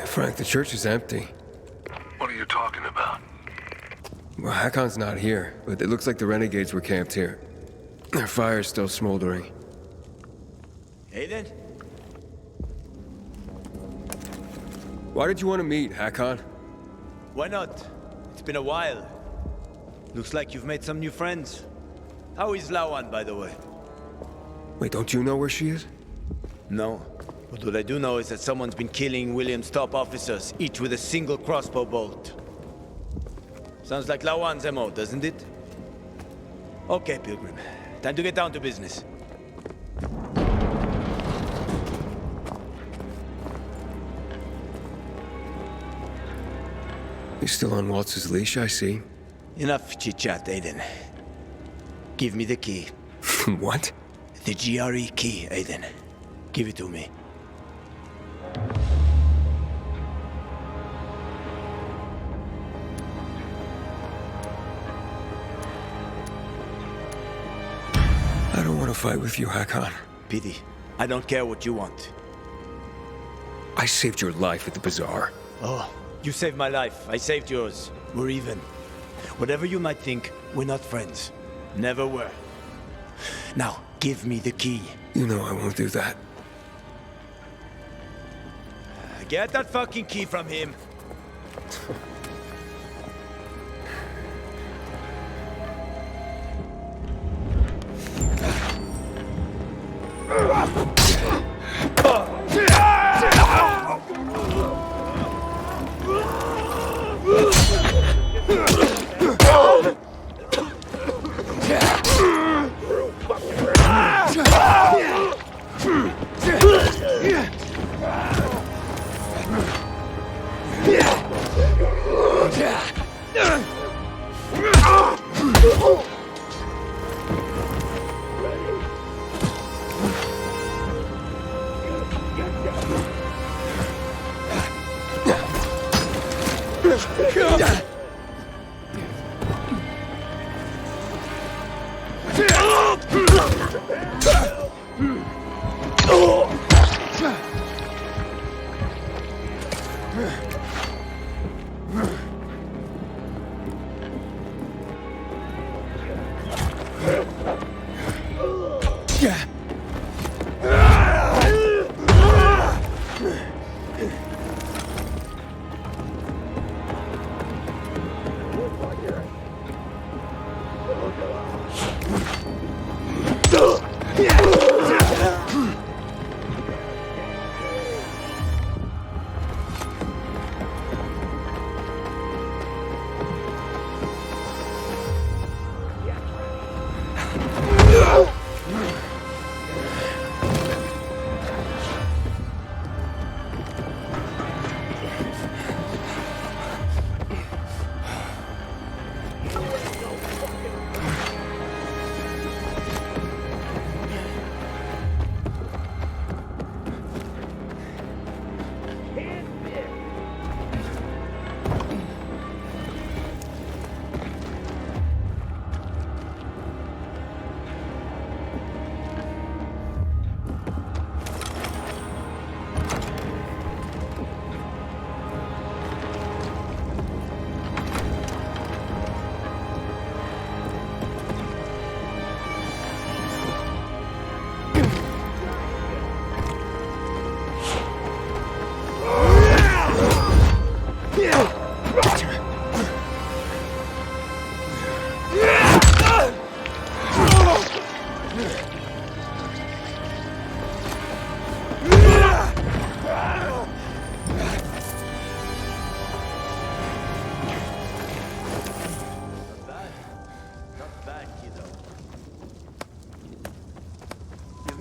Frank, the church is empty. What are you talking about? Well, Hakon's not here, but it looks like the renegades were camped here. Their fire's still smoldering. Aiden? Why did you want to meet, Hakon? Why not? It's been a while. Looks like you've made some new friends. How is Lawan, by the way? Wait, don't you know where she is? No. But what I do know is that someone's been killing William's top officers, each with a single crossbow bolt. Sounds like Lawan's MO, doesn't it? Okay, Pilgrim. Time to get down to business. You're still on Waltz's leash, I see. Enough chit-chat, Aiden. Give me the key. What? The GRE key, Aiden. Give it to me. I don't want to fight with you, Hakon. Pity. I don't care what you want. I saved your life at the bazaar. Oh, you saved my life. I saved yours. We're even. Whatever you might think, we're not friends. Never were. Now, give me the key. You know I won't do that. Get that fucking key from him.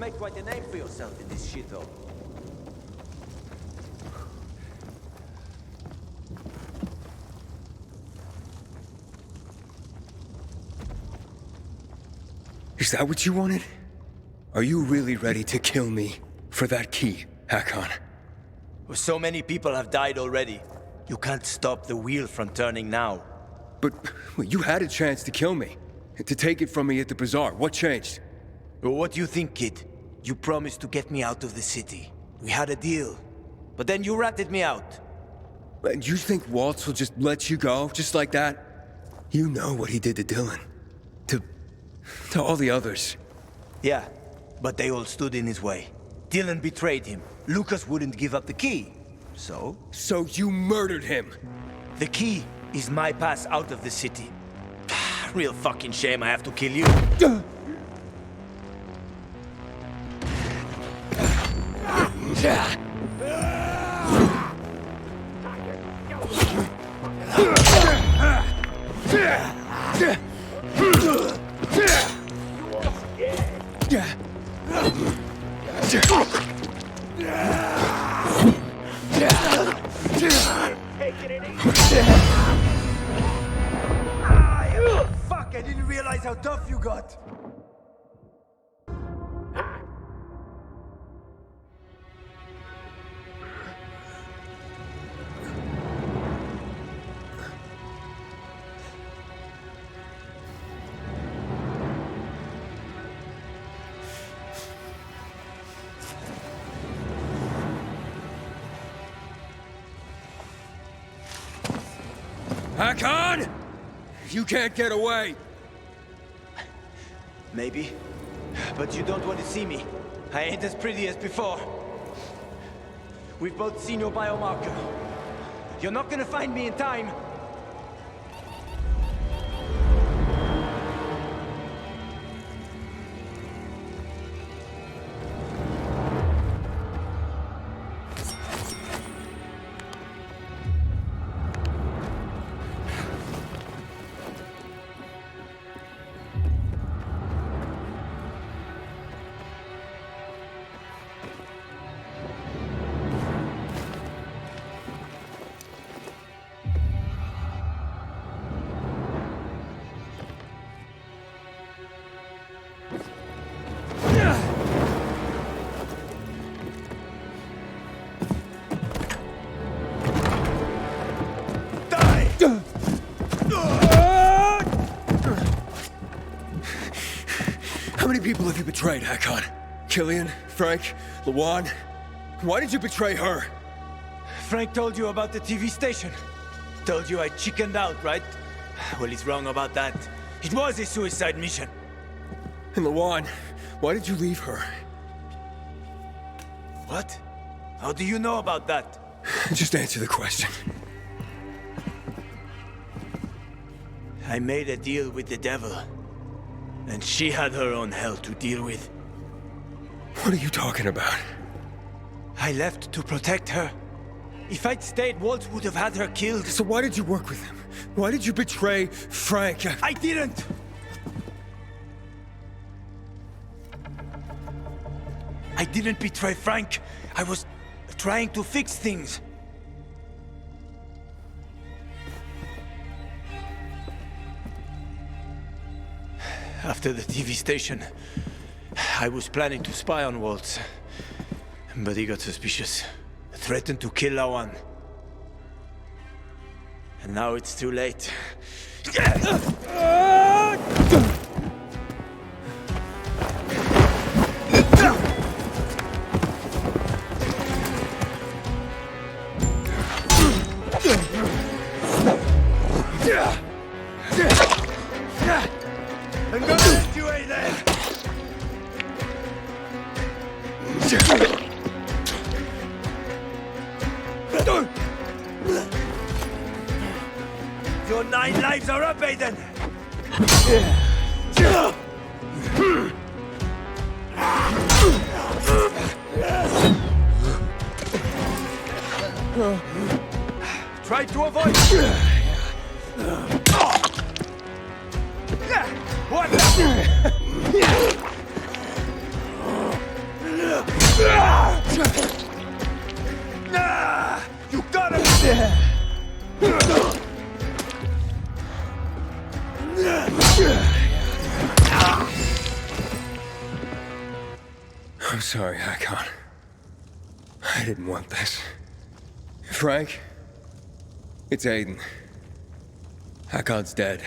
made quite a name for yourself in this shithole. Is that what you wanted? Are you really ready to kill me for that key, Hakon? Well, so many people have died already. You can't stop the wheel from turning now. But you had a chance to kill me, to take it from me at the bazaar. What changed? Well, what do you think, kid? You promised to get me out of the city. We had a deal. But then you ratted me out. And you think Waltz will just let you go, just like that? You know what he did to Dylan. To all the others. Yeah, but they all stood in his way. Dylan betrayed him. Lucas wouldn't give up the key. So? So you murdered him? The key is my pass out of the city. Real fucking shame I have to kill you. Fuck, I didn't realize how tough you got. Hakon! You can't get away! Maybe. But you don't want to see me. I ain't as pretty as before. We've both seen your biomarker. You're not gonna find me in time. How many people have you betrayed, Hakon? Killian? Frank? Lawan? Why did you betray her? Frank told you about the TV station. Told you I chickened out, right? Well, he's wrong about that. It was a suicide mission. And Lawan, why did you leave her? What? How do you know about that? Just answer the question. I made a deal with the devil. And she had her own hell to deal with. What are you talking about? I left to protect her. If I'd stayed, Waltz would have had her killed. So why did you work with him? Why did you betray Frank? I didn't! I didn't betray Frank. I was trying to fix things. After the TV station, I was planning to spy on Waltz. But he got suspicious. Threatened to kill Lawan. And now it's too late. I'm gonna let you away then! Your 9 lives are up, Aiden! Try to avoid. What? Nah! You gotta... I'm sorry, Hakon. I didn't want this. Frank? It's Aiden. Hakon's dead.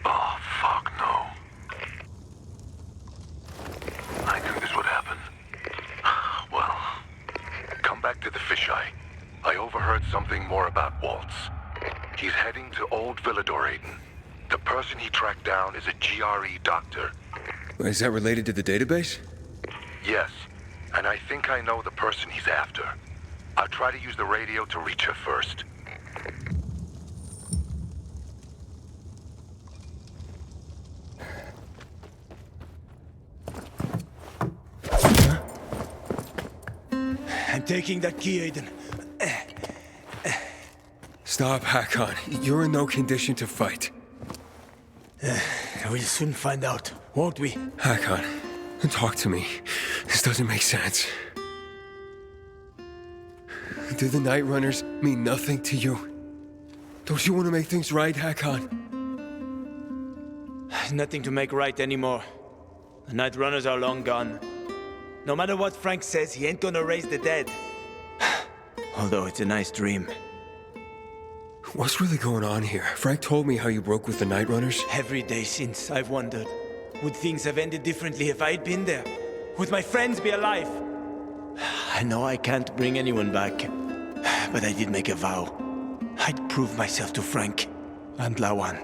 Oh, fuck no. I knew this would happen. Well, come back to the fisheye. I overheard something more about Waltz. He's heading to Old Villador, Aiden. The person he tracked down is a GRE doctor. Is that related to the database? Yes, and I think I know the person he's after. I'll try to use the radio to reach her first. I'm taking that key, Aiden. Stop, Hakon. You're in no condition to fight. We'll soon find out, won't we? Hakon, talk to me. This doesn't make sense. Do the Night Runners mean nothing to you? Don't you want to make things right, Hakon? Nothing to make right anymore. The Night Runners are long gone. No matter what Frank says, he ain't gonna raise the dead. Although it's a nice dream. What's really going on here? Frank told me how you broke with the Night Runners. Every day since, I've wondered. Would things have ended differently if I'd been there? Would my friends be alive? I know I can't bring anyone back. But I did make a vow. I'd prove myself to Frank and Lawan.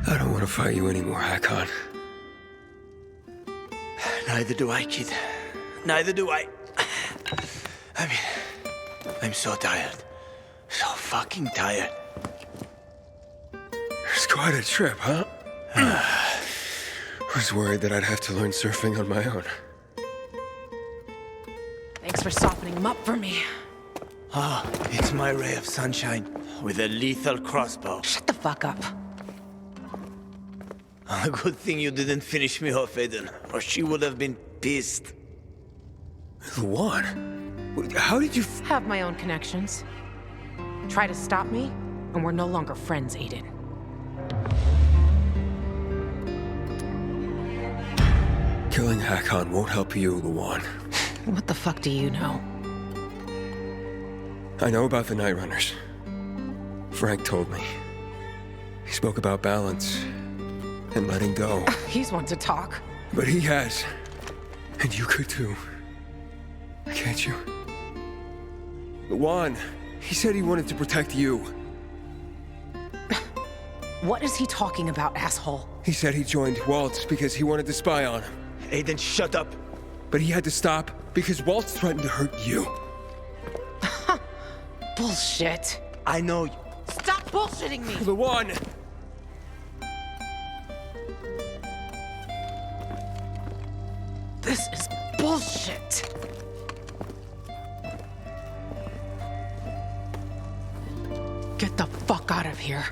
I don't want to fight you anymore, Hakon. Neither do I, kid. Neither do I. I mean, I'm so tired. So fucking tired. It's quite a trip, huh? I was worried that I'd have to learn surfing on my own. Thanks for softening him up for me. Ah, it's my ray of sunshine with a lethal crossbow. Shut the fuck up. A good thing you didn't finish me off, Aiden, or she would have been pissed. What? How did you... Have my own connections. Try to stop me, and we're no longer friends, Aiden. Killing Hakon won't help you, Lawan. What the fuck do you know? I know about the Night Runners. Frank told me. He spoke about balance and letting go. He's one to talk. But he has. And you could too. Can't you? Lawan, he said he wanted to protect you. What is he talking about, asshole? He said he joined Waltz because he wanted to spy on him. Aiden, shut up. But he had to stop because Waltz threatened to hurt you. Bullshit. I know you. Stop bullshitting me! Lawan! This is bullshit. Get the fuck out of here.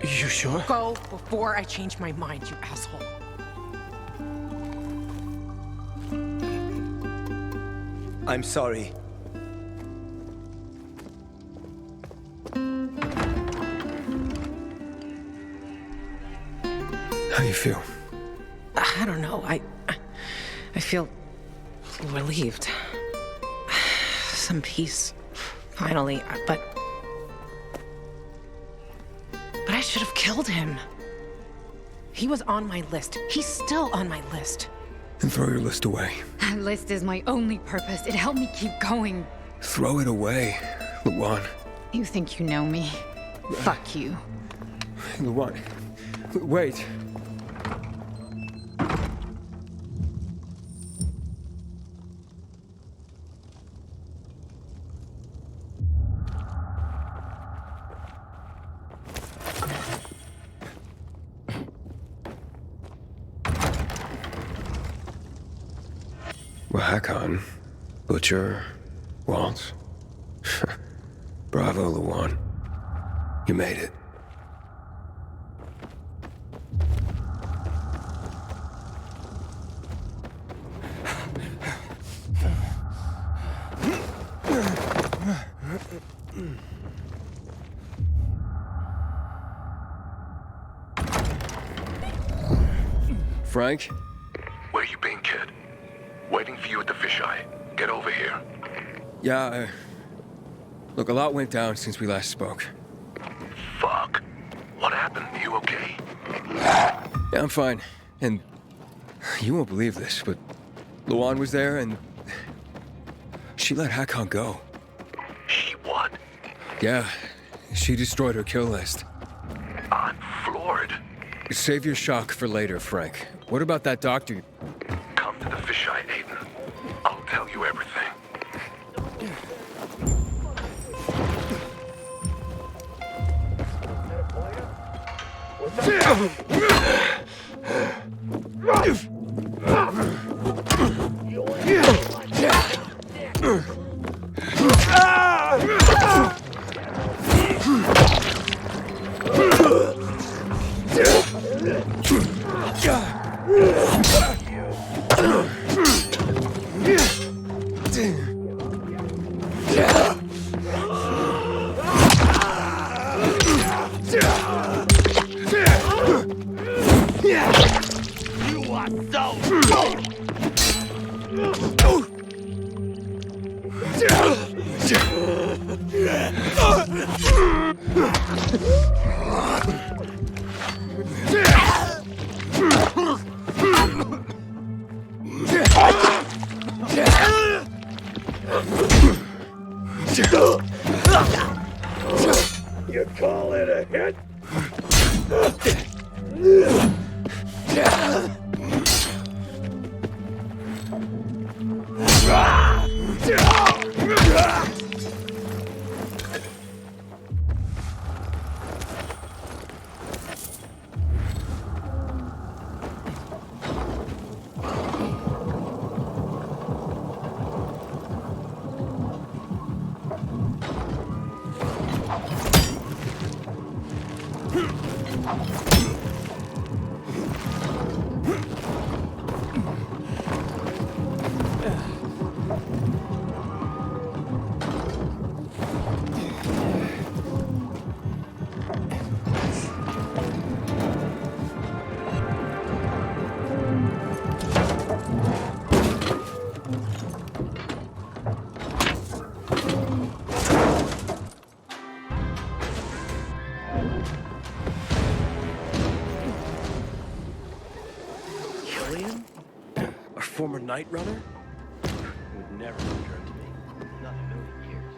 You sure? Go before I change my mind, you asshole. I'm sorry. How you feel? I don't know. I feel relieved. Some peace. Finally, but I should have killed him. He was on my list. He's still on my list. And throw your list away. That list is my only purpose. It helped me keep going. Throw it away, Lawan. You think you know me? Fuck you. Lawan, wait. Well, Hakon, Butcher, Waltz. Bravo, Lawan. You made it. Frank? Where you been, kid? Waiting for you at the fisheye. Get over here. Yeah, look, a lot went down since we last spoke. Fuck. What happened? You okay? Yeah, I'm fine. And you won't believe this, but Luan was there and she let Hakon go. She what? Yeah, she destroyed her kill list. I'm floored. Save your shock for later, Frank. What about that doctor? Come to the fisheye, Aiden. I'll tell you everything. You call it a hit? Former Night Runner? It would never occur to me. Not in a million years.